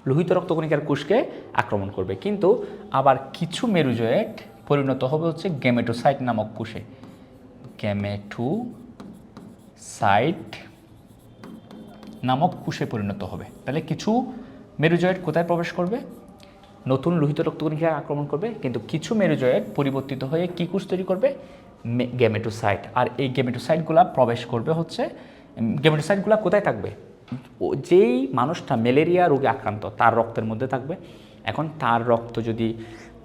লোহিত রক্তকণিকার কোষকে আক্রমণ করবে, কিন্তু আবার কিছু মেরুজয়েড পরিণত হবে হচ্ছে গ্যামেটোসাইট নামক কোষে। গ্যামেটোসাইট নামক কোষে পরিণত হবে। তাহলে কিছু মেরুজয়েড কোথায় প্রবেশ করবে, নতুন লোহিত রক্তকণিকায় আক্রমণ করবে, কিন্তু কিছু মেরুজয়েড পরিবর্তিত হয়ে কী কোষ তৈরি করবে, গ্যামেটোসাইট। আর এই গ্যামেটোসাইটগুলো প্রবেশ করবে হচ্ছে, গ্যামেটোসাইটগুলো কোথায় থাকবে, যেই মানুষটা ম্যালেরিয়া রোগে আক্রান্ত তার রক্তের মধ্যে থাকবে। এখন তার রক্ত যদি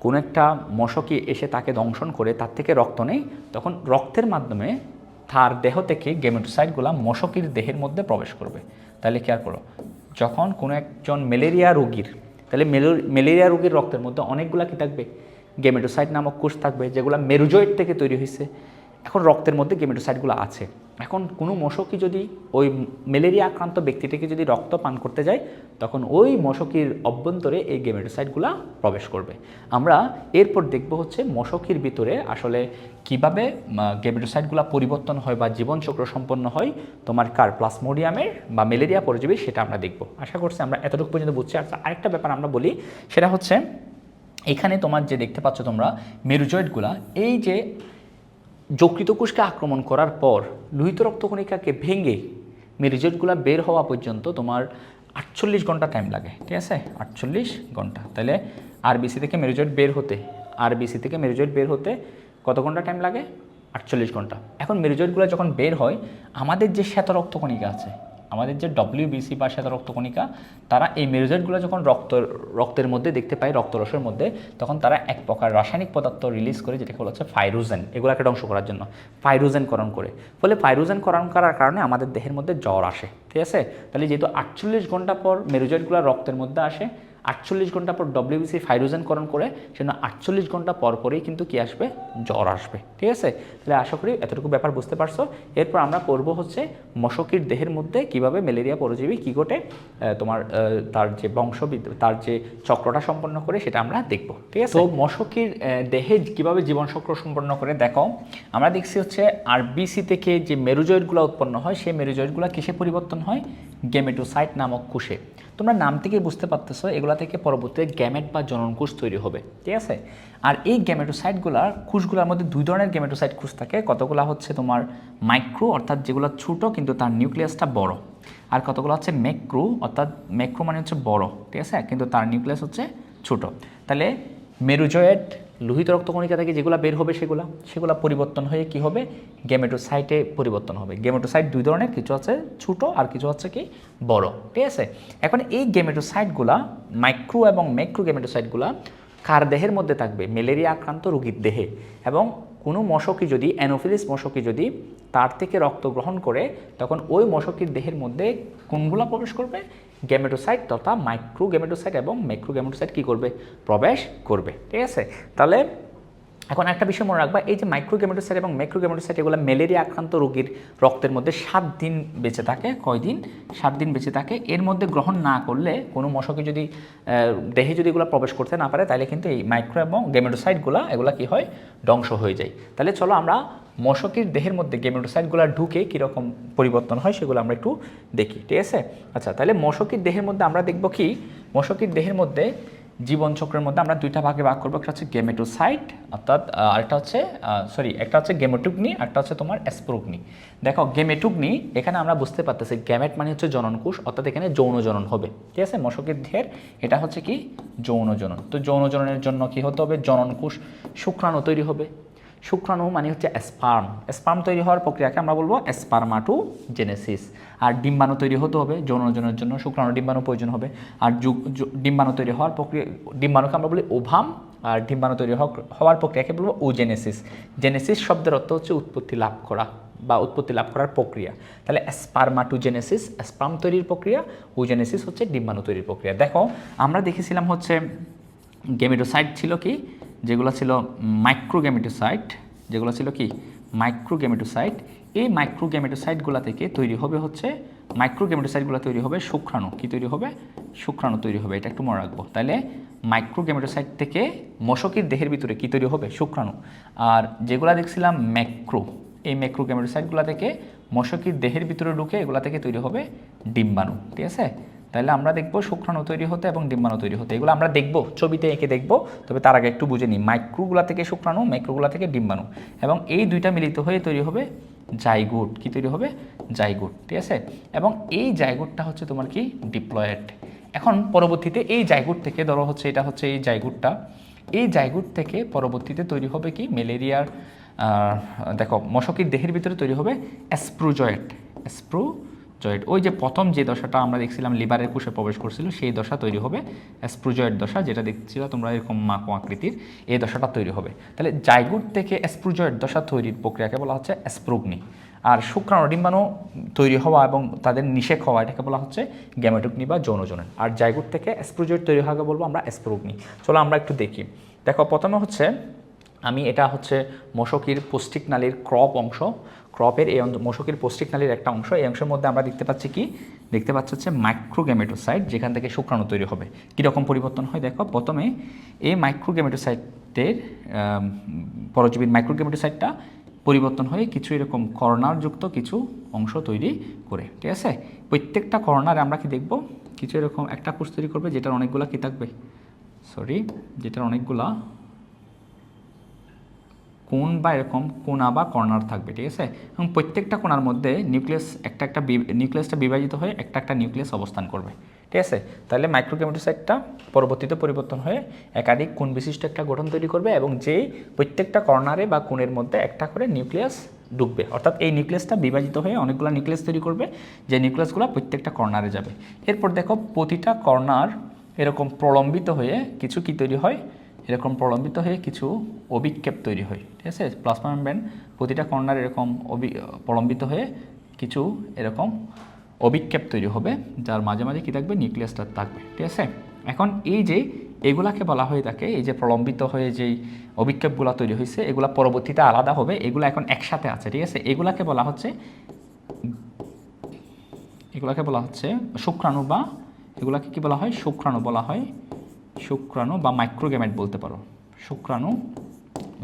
কোনো একটা মশকি এসে তাকে দংশন করে, তার থেকে রক্ত নেই, তখন রক্তের মাধ্যমে তার দেহ থেকে গ্যামেটোসাইটগুলো মশকির দেহের মধ্যে প্রবেশ করবে। তাহলে খেয়াল করো, যখন কোনো একজন ম্যালেরিয়া রোগীর, তাহলে ম্যালেরিয়া রোগীর রক্তের মধ্যে অনেকগুলা কি থাকবে, গ্যামেটোসাইট নামক কোষ থাকবে, যেগুলো মেরুজয়েড থেকে তৈরি হয়েছে। এখন রক্তের মধ্যে গ্যামেটোসাইটগুলো আছে। এখন কোনো মশকি যদি ওই ম্যালেরিয়া আক্রান্ত ব্যক্তিটিকে যদি রক্ত পান করতে যায়, তখন ওই মশকির অভ্যন্তরে এই গ্যামেটোসাইটগুলো প্রবেশ করবে। আমরা এরপর দেখব হচ্ছে মশকির ভিতরে আসলে কিভাবে গ্যামেটোসাইটগুলো পরিবর্তন হয় বা জীবনচক্র সম্পন্ন হয় তোমার কার, প্লাজমোডিয়ামের বা ম্যালেরিয়া পরজীবীর, সেটা আমরা দেখব। আশা করছি আমরা এতটুকু পর্যন্ত বুঝছি। আর আরেকটা ব্যাপার আমরা বলি, সেটা হচ্ছে এখানে তোমার যে দেখতে পাচ্ছ তোমরা মেরুজয়েডগুলা, এই যে যকৃত কোষকে আক্রমণ করার পর লোহিত রক্তকণিকাকে ভেঙে মেরুজয়েডগুলো বের হওয়া পর্যন্ত তোমার 48 ঘন্টা টাইম লাগে, ঠিক আছে। 48 ঘন্টা। তাহলে আরবিসি থেকে মেরুজয়েড বের হতে কত ঘন্টা টাইম লাগে, 48 ঘন্টা। এখন মেরুজয়েডগুলো যখন বের হয়, আমাদের যে শ্বেত রক্তকণিকা আছে, আমাদের যে ডব্লিউবিসি বা শ্বেত রক্তকণিকা, তারা এই মেরুজয়েডগুলো যখন রক্তের মধ্যে দেখতে পায়, রক্তরসের মধ্যে, তখন তারা এক প্রকার রাসায়নিক পদার্থ রিলিজ করে, যেটাকে বলা হচ্ছে ফাইরোজেন। এগুলোকে ধ্বংস করার জন্য ফাইরোজেনকরণ করে। ফলে ফাইরোজেনকরণ করার কারণে আমাদের দেহের মধ্যে জ্বর আসে, ঠিক আছে। তাহলে যেহেতু 48 ঘন্টা পর মেরুজয়েডগুলো রক্তের মধ্যে আসে, 48 ঘন্টা পর ডব্লিউবিসি ফাইরোজেনকরণ করে, সেজন্য 48 ঘন্টা পর পরেই কিন্তু কি আসবে, জ্বর আসবে, ঠিক আছে। তাহলে আশা করি এতটুকু ব্যাপার বুঝতে পারছো। এরপর আমরা করব হচ্ছে মশকির দেহের মধ্যে কিভাবে ম্যালেরিয়া পরজীবী কী ঘটে তোমার তার যে তার যে চক্রটা সম্পন্ন করে, সেটা আমরা দেখব, ঠিক আছে। তো মশকির দেহে কিভাবে জীবনচক্র সম্পন্ন করে দেখো, আমরা দেখছি হচ্ছে আরবিসি থেকে যে মেরুজয়েডগুলো উৎপন্ন হয়, সেই মেরুজয়েডগুলো কিসে পরিবর্তন হয়, গ্যামেটোসাইট নামক কোষে। তোমরা নাম থেকে বুঝতে পারতেছো এগুলা থেকে পরবর্তীতে গ্যামেট বা জনন কোষ তৈরি হবে, ঠিক আছে। আর এই গ্যামেটোসাইটগুলার কোষগুলোর মধ্যে দুই ধরনের গ্যামেটোসাইট কোষ থাকে। কতগুলো হচ্ছে তোমার মাইক্রো, অর্থাৎ যেগুলো ছোটো কিন্তু তার নিউক্লিয়াসটা বড়, আর কতগুলো হচ্ছে ম্যাক্রো, অর্থাৎ ম্যাক্রো মানে হচ্ছে বড়, ঠিক আছে, কিন্তু তার নিউক্লিয়াস হচ্ছে ছোট। তাহলে মেরুজয়েড লোহিত রক্তকণিকা থেকে যেগুলো বের হবে সেগুলো পরিবর্তন হয়ে কি হবে, গ্যামেটোসাইটে পরিবর্তন হবে। গ্যামেটোসাইট দুই ধরনের, কিছু আছে ছোট আর কিছু হচ্ছে কি বড়, ঠিক আছে। এখন এই গ্যামেটোসাইটগুলা, মাইক্রো এবং ম্যাক্রো গ্যামেটোসাইটগুলা কার দেহের মধ্যে থাকবে, ম্যালেরিয়া আক্রান্ত রোগীর দেহে। এবং কোনো মশকি যদি, অ্যানোফিলিস মশকি যদি তার থেকে রক্ত গ্রহণ করে, তখন ওই মশকির দেহের মধ্যে কোনগুলো প্রবেশ করবে, গ্যামেটোসাইট তথা মাইক্রো গ্যামেটোসাইট এবং ম্যাক্রো গ্যামেটোসাইট কী করবে, প্রবেশ করবে, ঠিক আছে। তাহলে এখন একটা বিষয় মনে রাখবা, এই যে মাইক্রো গ্যামেটোসাইট এবং ম্যাক্রো গ্যামেটোসাইট, এগুলো ম্যালেরিয়া আক্রান্ত রোগীর রক্তের মধ্যে 7 দিন বেঁচে থাকে। কয়দিন? 7 দিন বেঁচে থাকে। এর মধ্যে গ্রহণ না করলে, কোনো মশকে যদি দেহে যদি এগুলো প্রবেশ করতে না পারে, তাহলে কিন্তু এই মাইক্রো এবং গ্যামেটোসাইটগুলো এগুলো কী হয়, ধ্বংস হয়ে যায়। তাহলে চলো আমরা মশকের দেহের মধ্যে গেমেটোসাইটগুলো ঢুকে কীরকম পরিবর্তন হয় সেগুলো আমরা একটু দেখি, ঠিক আছে? আচ্ছা, তাহলে মশকের দেহের মধ্যে আমরা দেখব কি, মশকের দেহের মধ্যে জীবনচক্রের মধ্যে আমরা দুইটা ভাগে ভাগ করবো। একটা হচ্ছে গেমেটোসাইট, অর্থাৎ আরেকটা হচ্ছে একটা হচ্ছে গেমেটোগ্নি, আরেকটা হচ্ছে তোমার স্পোরোগ্নি। দেখো গেমেটোগ্নি, এখানে আমরা বুঝতে পারতেছি গ্যামেট মানে হচ্ছে জননকোষ, অর্থাৎ এখানে যৌন জনন হবে, ঠিক আছে? মশকের দেহের এটা হচ্ছে কি যৌন জনন। তো যৌন জননের জন্য কি হতে হবে, জননকোষ শুক্রাণু তৈরি হবে। শুক্রাণু মানে হচ্ছে স্পার্ম, স্পার্ম তৈরি হওয়ার প্রক্রিয়াকে আমরা বলবো স্পার্মাটোজেনেসিস। আর ডিম্বাণু তৈরি হতে হবে, যৌনজনের জন্য শুক্রাণু ডিম্বাণু প্রয়োজন হবে। আর ডিম্বাণু তৈরি হওয়ার প্রক্রিয়া, ডিম্বাণুকে আমরা বলি ওভাম, আর ডিম্বাণু তৈরি হওয়ার প্রক্রিয়াকে বলবো ওজেনেসিস। জেনেসিস শব্দের অর্থ হচ্ছে উৎপত্তি লাভ করা বা উৎপত্তি লাভ করার প্রক্রিয়া। তাহলে স্পার্মাটোজেনেসিস স্পার্ম তৈরির প্রক্রিয়া, ওজেনেসিস হচ্ছে ডিম্বাণু তৈরির প্রক্রিয়া। দেখো আমরা দেখেছিলাম হচ্ছে গেমেটোসাইট ছিল কি, যেগুলো ছিল মাইক্রোগেমেটোসাইট, যেগুলো ছিল কি মাইক্রোগেমেটোসাইট। এই মাইক্রোগেমেটোসাইটগুলো থেকে তৈরি হবে হচ্ছে, মাইক্রোগেমেটোসাইটগুলো তৈরি হবে শুক্রাণু। কি তৈরি হবে, শুক্রাণু তৈরি হবে, এটা একটু মনে রাখবো। তাহলে মাইক্রোগেমেটোসাইট থেকে মশকের দেহের ভিতরে কি তৈরি হবে, শুক্রাণু। আর যেগুলো দেখছিলাম ম্যাক্রো, এই ম্যাক্রোগেমেটোসাইটগুলো থেকে মশকের দেহের ভিতরে ঢুকে এগুলা থেকে তৈরি হবে ডিম্বাণু, ঠিক আছে? তাহলে আমরা দেখব শুক্রাণু তৈরি হতে এবং ডিম্বাণু তৈরি হতে, এগুলো আমরা দেখব ছবিতে এঁকে দেখব। তবে তার আগে একটু বুঝে নিই, মাইক্রোগুলা থেকে শুক্রাণু, ম্যাক্রোগুলা থেকে ডিম্বাণু, এবং এই দুইটা মিলিত হয়ে তৈরি হবে জাইগোট। কি তৈরি হবে, জাইগোট, ঠিক আছে? এবং এই জাইগোটটা হচ্ছে তোমার কি ডিপ্লয়েড। এখন পরবর্তীতে এই জাইগোট থেকে ধরো হচ্ছে এটা হচ্ছে এই জাইগোটটা, এই জাইগোট থেকে পরবর্তীতে তৈরি হবে কি ম্যালেরিয়ার, দেখো মশকের দেহের ভিতরে তৈরি হবে স্প্রোজয়েড। স্প্রোজয়েড, ওই যে প্রথম যে দশাটা আমরা দেখছিলাম লিভারের কোষে প্রবেশ করছিল, সেই দশা তৈরি হবে স্প্রোজয়েড দশা, যেটা দেখছিল তোমরা এরকম মাকো আকৃতির, এই দশাটা তৈরি হবে। তাহলে জাইগোট থেকে স্প্রোজয়েড দশা তৈরির প্রক্রিয়াকে বলা হচ্ছে স্প্রোগ্নি। আর শুক্রাণু ডিম্বাণু তৈরি হওয়া এবং তাদের নিষেক হওয়া, এটাকে বলা হচ্ছে গ্যামেটোগ্নি বা যৌনজনন। আর জাইগোট থেকে স্প্রোজয়েড তৈরি হওয়াকে বলবো আমরা স্প্রোগ্নি। চলো আমরা একটু দেখি। দেখো প্রথমে হচ্ছে এটা হচ্ছে মশকির পৌষ্টিক নালীর ক্রপ অংশ, ক্রপের এই মশকির পৌষ্টিক নালীর একটা অংশ। এই অংশের মধ্যে আমরা দেখতে পাচ্ছি কি, দেখতে পাচ্ছি হচ্ছে মাইক্রোগেমেটোসাইট, যেখান থেকে শুক্রাণু তৈরি হবে। কীরকম পরিবর্তন হয় দেখো, প্রথমে এই মাইক্রোগেমেটোসাইটের পরজীবীর মাইক্রোগেমেটোসাইটটা পরিবর্তন হয়ে কিছু এরকম কর্নারযুক্ত কিছু অংশ তৈরি করে, ঠিক আছে? প্রত্যেকটা কর্নারে আমরা কি দেখব, কিছু এরকম একটা কোষ তৈরি করবে, যেটার অনেকগুলা কি থাকবে, যেটার অনেকগুলা কোণ বা এরকম কোণা বা কর্নার থাকবে, ঠিক আছে? এবং প্রত্যেকটা কোণার মধ্যে নিউক্লিয়াস একটা নিউক্লিয়াসটা বিভাজিত হয়ে একটা নিউক্লিয়াস অবস্থান করবে, ঠিক আছে? তাহলে মাইক্রোগেমেটোসাইটটা পরবর্তীতে পরিবর্তন হয়ে একাধিক কোণ বিশিষ্ট একটা গঠন তৈরি করবে, এবং যেই প্রত্যেকটা কর্নারে বা কোণের মধ্যে একটা করে নিউক্লিয়াস ঢুকবে, অর্থাৎ এই নিউক্লিয়াসটা বিভাজিত হয়ে অনেকগুলো নিউক্লিয়াস তৈরি করবে, যে নিউক্লিয়াসগুলো প্রত্যেকটা কর্নারে যাবে। এরপর দেখো প্রতিটা কর্নার এরকম প্রলম্বিত হয়ে কিছু কি তৈরি হয়, এরকম প্রলম্বিত হয়ে কিছু অভিক্ষেপ তৈরি হয়, ঠিক আছে? প্লাজমা মেমব্রেন প্রতিটা কর্নার এরকম প্রলম্বিত হয়ে কিছু এরকম অভিক্ষেপ তৈরি হবে, যার মাঝে মাঝে কী থাকবে, নিউক্লিয়াসটা থাকবে, ঠিক আছে? এখন এই যে এগুলাকে বলা হয়ে থাকে, এই যে প্রলম্বিত হয়ে যেই অভিক্ষেপগুলো তৈরি হয়েছে, এগুলা পরবর্তীতে আলাদা হবে, এগুলো এখন একসাথে আছে, ঠিক আছে? এগুলাকে বলা হচ্ছে শুক্রাণু, বা এগুলাকে কি বলা হয়, শুক্রাণু বলা হয়, শুক্রাণু বা মাইক্রোগ্যামেট বলতে পারো, শুক্রাণু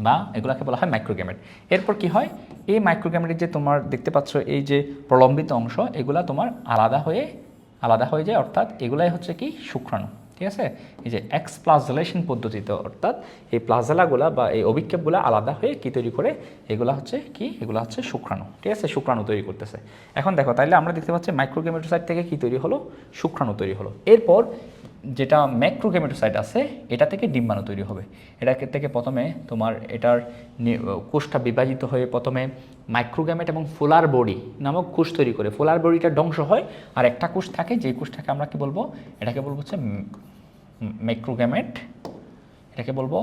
বা এগুলাকে বলা হয় মাইক্রোগ্যামেট। এরপর কি হয়, এই মাইক্রোগ্যামেটের যে তোমার দেখতে পাচ্ছ এই যে প্রলম্বিত অংশ, এগুলা তোমার আলাদা হয়ে যায়, অর্থাৎ এগুলাই হচ্ছে কি শুক্রাণু, ঠিক আছে? এই যে এক্সপ্লাজেলেশন পদ্ধতিতে, অর্থাৎ এই প্লাজেলাগুলা বা এই অভিক্ষেপগুলা আলাদা হয়ে কি তৈরি করে, এগুলা হচ্ছে কি, এগুলা হচ্ছে শুক্রাণু, ঠিক আছে? শুক্রাণু তৈরি করতেছে। এখন দেখো তাইলে আমরা দেখতে পাচ্ছি মাইক্রোগ্যামেটোসাইট থেকে কি তৈরি হলো, শুক্রাণু তৈরি হলো। এরপর যেটা ম্যাক্রোগেমেটোসাইট আছে, এটা থেকে ডিম্বাণু তৈরি হবে। এটা থেকে প্রথমে তোমার এটার কোষটা বিভাজিত হয়ে প্রথমে মাইক্রোগ্যামেট এবং ফোলার বডি নামক কোষ তৈরি করে, ফোলার বডিটা ধ্বংস হয়, আর একটা কোষ থাকে, যেই কোষটাকে আমরা কি বলবো, এটাকে বলবো হচ্ছে ম্যাক্রোগ্যামেট, এটাকে বলবো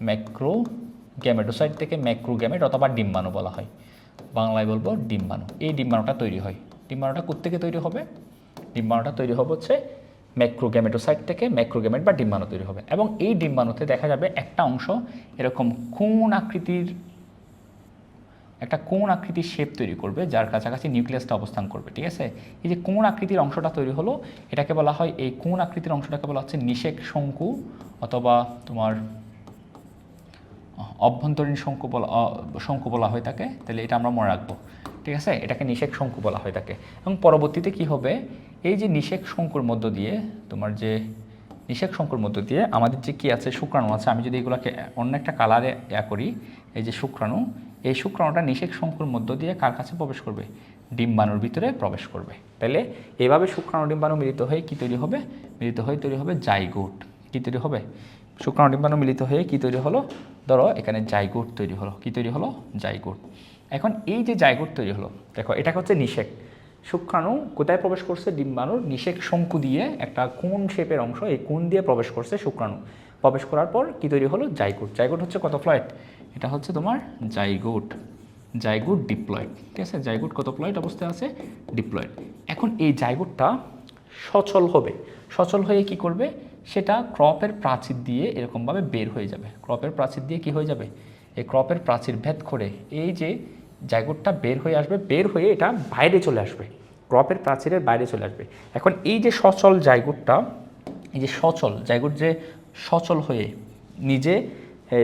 ম্যাক্রোগ্যামেটোসাইট থেকে ম্যাক্রোগ্যামেট অথবা ডিম্বাণু বলা হয়, বাংলায় বলবো ডিম্বাণু। এই ডিম্বাণুটা তৈরি হয়, ডিম্বাণুটা কোত্থেকে তৈরি হবে, ডিম্বাণুটা তৈরি হবে হচ্ছে ম্যাক্রোগ্যামেটোসাইট থেকে ম্যাক্রোগ্যামেট বা ডিম্বাণু তৈরি হবে। এবং এই ডিম্বাণুতে দেখা যাবে একটা অংশ এরকম কোণ আকৃতির শেপ তৈরি করবে, যার কাছাকাছি নিউক্লিয়াসটা অবস্থান করবে, ঠিক আছে? এই যে কোণ আকৃতির অংশটা তৈরি হলো, এটাকে বলা হয়, এই কোণ আকৃতির অংশটাকে বলা হচ্ছে নিষেক শঙ্কু, অথবা তোমার অভ্যন্তরীণ শঙ্কু বলা হয় থাকে, তাহলে এটা আমরা মনে রাখবো, ঠিক আছে। এটাকে নিষেক শঙ্কু বলা হয় থাকে। এবং পরবর্তীতে কি হবে, এই যে নিষেক শঙ্কুর মধ্য দিয়ে তোমার যে নিষেক শঙ্কুর মধ্য দিয়ে আমাদের যে কী আছে, শুক্রাণু আছে। আমি যদি এগুলোকে অন্য একটা কালারে করি, এই যে শুক্রাণু, এই শুক্রাণুটা নিষেক শঙ্কুর মধ্য দিয়ে কার কাছে প্রবেশ করবে, ডিম্বাণুর ভিতরে প্রবেশ করবে। তাহলে এভাবে শুক্রাণু ডিম্বাণু মিলিত হয়ে কী তৈরি হবে, তৈরি হবে জাইগোট। কী তৈরি হবে, শুক্রাণু ডিম্বাণু মিলিত হয়ে কী তৈরি হলো, ধরো এখানে জাইগোট তৈরি হলো। কী তৈরি হলো, জাইগোট। এখন এই যে জাইগোট তৈরি হলো, দেখো এটাকে হচ্ছে নিষেক। শুক্রাণু কোথায় প্রবেশ করছে, ডিম্বাণুর নিষেক শঙ্কু দিয়ে, একটা কোণ শেপের অংশ, এই কোণ দিয়ে প্রবেশ করছে শুক্রাণু। প্রবেশ করার পর কী তৈরি হলো, জাইগোট। জাইগোট হচ্ছে কত প্লয়েড, এটা হচ্ছে তোমার জাইগোট, জাইগোট ডিপ্লয়েড, ঠিক আছে। জাইগোট কত প্লয়েড অবস্থায় আছে, ডিপ্লয়েড। এখন এই জাইগোটটা সচল হবে, সচল হয়ে কি করবে, সেটা ক্রপের প্রাচীর দিয়ে এরকমভাবে বের হয়ে যাবে। ক্রপের প্রাচীর দিয়ে কি হয়ে যাবে, এই ক্রপের প্রাচীর ভেদ করে এই যে জাইগোটটা বের হয়ে আসবে, বের হয়ে এটা বাইরে চলে আসবে, ক্রপের প্রাচীরের বাইরে চলে আসবে। এখন এই যে সচল জাইগোটটা, এই যে সচল জাইগোট যে সচল হয়ে নিজে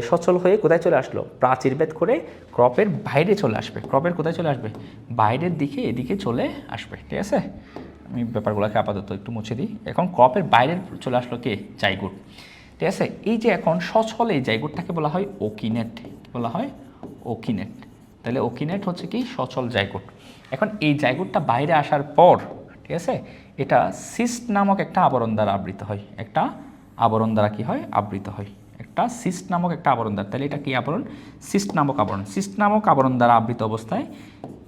সচল হয়ে কোথায় চলে আসলো, প্রাচীর ভেদ করে ক্রপের বাইরে চলে আসবে। ক্রপের কোথায় চলে আসবে, বাইরের দিকে, এদিকে চলে আসবে, ঠিক আছে। আমি ব্যাপারগুলোকে আপাতত একটু মুছে দিই। এখন ক্রপের বাইরে চলে আসলো কে, জাইগোট, ঠিক আছে। এই যে এখন সচল এই জাইগোটটাকে বলা হয় ওকিনেট, বলা হয় ওকিনেট। তাহলে ওকিনেট হচ্ছে কি, সচল জাইগোট। এখন এই জাইগোটটা বাইরে আসার পর, ঠিক আছে, এটা সিস্ট নামক একটা আবরণ দ্বারা আবৃত হয়। একটা আবরণ দ্বারা কি হয়, আবৃত হয়, একটা সিস্ট নামক একটা আবরণ দ্বারা। তাহলে এটা কি আবরণ, সিস্ট নামক আবরণ। সিস্ট নামক আবরণ দ্বারা আবৃত অবস্থায়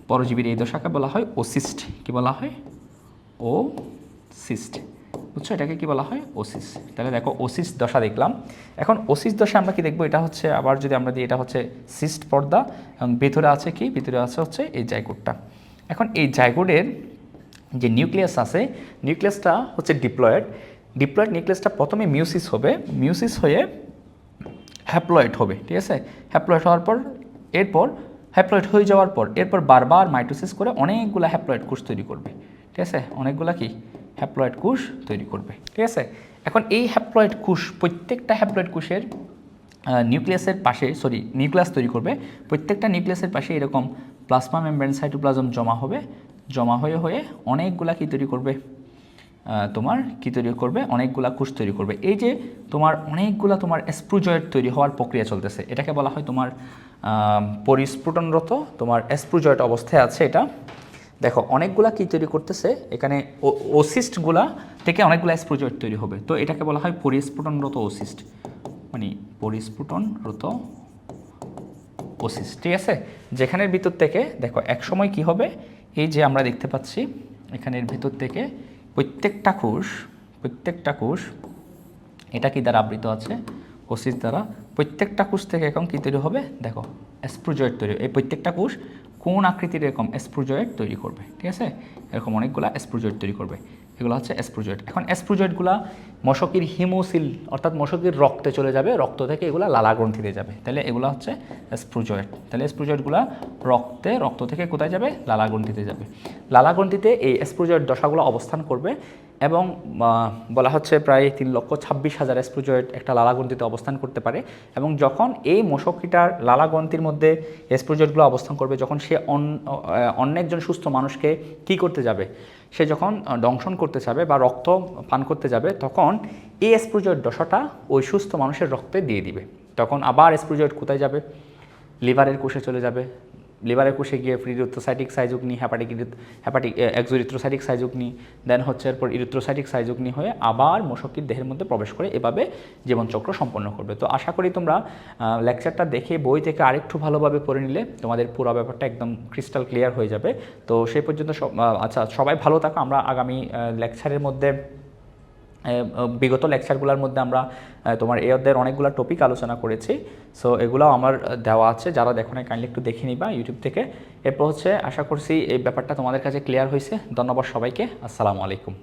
পরজীবীর এই দশাকে বলা হয় ওসিস্ট। কি বলা হয়, ও সিস্ট, বুঝছো, এটাকে কি বলা হয়, ওসিস। তাহলে দেখো ওসিস দশা দেখলাম। এখন ওসিস দশা আমরা কি দেখবো, এটা হচ্ছে আবার যদি আমরা দিই, এটা হচ্ছে সিস্ট পর্দা এবং ভেতরে আছে কি, ভিতরে আছে হচ্ছে এই জাইগোটটা। এখন এই জাইগোটের যে নিউক্লিয়াস আছে, নিউক্লিয়াসটা হচ্ছে ডিপ্লয়েড। ডিপ্লয়েড নিউক্লিয়াসটা প্রথমে মিউসিস হবে, মিউসিস হয়ে হ্যাপ্লয়েড হবে, ঠিক আছে। হ্যাপ্লয়েড হওয়ার পর, এরপর হ্যাপ্লয়েড হয়ে যাওয়ার পর এরপর বারবার মাইটোসিস করে অনেকগুলো হ্যাপ্লয়েড কোষ তৈরি করবে, ঠিক আছে। অনেকগুলো কি হ্যাপ্লয়েড কোষ তৈরি করবে, ঠিক আছে। এখন এই হ্যাপ্লয়েড কোষ, প্রত্যেকটা হ্যাপ্লয়েড কোষের নিউক্লিয়াসের পাশে, নিউক্লিয়াস তৈরি করবে। প্রত্যেকটা নিউক্লিয়াসের পাশে এরকম প্লাজমা মেমব্রেন সাইটোপ্লাজম জমা হবে, জমা হয়ে হয়ে অনেকগুলা কি তৈরি করবে, তোমার কি তৈরি করবে, অনেকগুলা কোষ তৈরি করবে। এই যে তোমার অনেকগুলা তোমার স্প্রুজয়েড তৈরি হওয়ার প্রক্রিয়া চলতেছে, এটাকে বলা হয় তোমার পরিস্ফুটনরত, তোমার স্প্রুজয়েড অবস্থায় আছে এটা। দেখো অনেকগুলা কি তৈরি করতেছে এখানে, ওসিস্টগুলা থেকে অনেকগুলা স্প্রুজয়েড তৈরি হবে। তো এটাকে বলা হয় পরিস্ফুটনরত ওসিস্ট, মানে পরিস্ফুটনরত ওসিস্ট, ঠিক আছে। যেখানের ভিতর থেকে দেখো এক সময় কি হবে, এই যে আমরা দেখতে পাচ্ছি এখানের ভিতর থেকে প্রত্যেকটা কোষ এটা কি দ্বারা আবৃত আছে, কোষিস দ্বারা। প্রত্যেকটা কোষ থেকে এখন কী তৈরি হবে, দেখো স্প্রুজয়েড তৈরি। এই প্রত্যেকটা কোষ কোন আকৃতির এরকম স্প্রুজয়েড তৈরি করবে, ঠিক আছে। এরকম অনেকগুলা স্প্রুজয়েড তৈরি করবে, এগুলো হচ্ছে স্প্রুজয়েড। এখন স্প্রুজয়েডগুলা মশকির হিমোসিল অর্থাৎ মশকির রক্তে চলে যাবে, রক্ত থেকে এগুলো লালাগ্রন্থিতে যাবে। তাহলে এগুলো হচ্ছে স্প্রুজয়েড। তাহলে স্প্রুজয়েডগুলো রক্ত থেকে কোথায় যাবে, লালাগ্রন্থিতে যাবে। লালাগ্রন্থিতে এই স্প্রুজয়েড দশাগুলো অবস্থান করবে এবং বলা হচ্ছে প্রায় 3,26,000 স্প্রুজয়েড একটা লালাগ্রন্থিতে অবস্থান করতে পারে। এবং যখন এই মশকিটার লালাগ্রন্থির মধ্যে স্প্রুজয়েডগুলো অবস্থান করবে, যখন সে অন্য একজন সুস্থ মানুষকে কী করতে যাবে, সে যখন দংশন করতে যাবে বা রক্ত পান করতে যাবে, তখন এই স্প্রুজয়েড দশাটা ওই সুস্থ মানুষের রক্তে দিয়ে দিবে। তখন আবার স্প্রুজয়েড কোথায় যাবে, লিভারের কোষে চলে যাবে। লিভারের কোষে গিয়ে ইরিথ্রোসাইটিক সাইজোগনি, হ্যাপাটিক এক্সোরিথ্রোসাইটিক সাইজোগনি, দেন হচ্ছে এরপর ইরিথ্রোসাইটিক সাইজোগনি হয়ে আবার মশকির দেহের মধ্যে প্রবেশ করে এভাবে জীবনচক্র সম্পন্ন করবে। তো আশা করি তোমরা লেকচারটা দেখে বই থেকে আরেকটু ভালোভাবে পড়ে নিলে তোমাদের পুরো ব্যাপারটা একদম ক্রিস্টাল ক্লিয়ার হয়ে যাবে। তো সেই পর্যন্ত আচ্ছা, সবাই ভালো থাকো। আমরা আগামী লেকচারের মধ্যে, বিগত লেকচারগুলোর মধ্যে আমরা তোমার এই অধ্যায়ের অনেকগুলো টপিক আলোচনা করেছি। সো এগুলোও আমার দেওয়া আছে, যারা দেখো না কাইন্ডলি একটু দেখে নিবা ইউটিউব থেকে। এরপর হচ্ছে আশা করছি এই ব্যাপারটা তোমাদের কাছে ক্লিয়ার হয়েছে। ধন্যবাদ সবাইকে, আসসালামু আলাইকুম।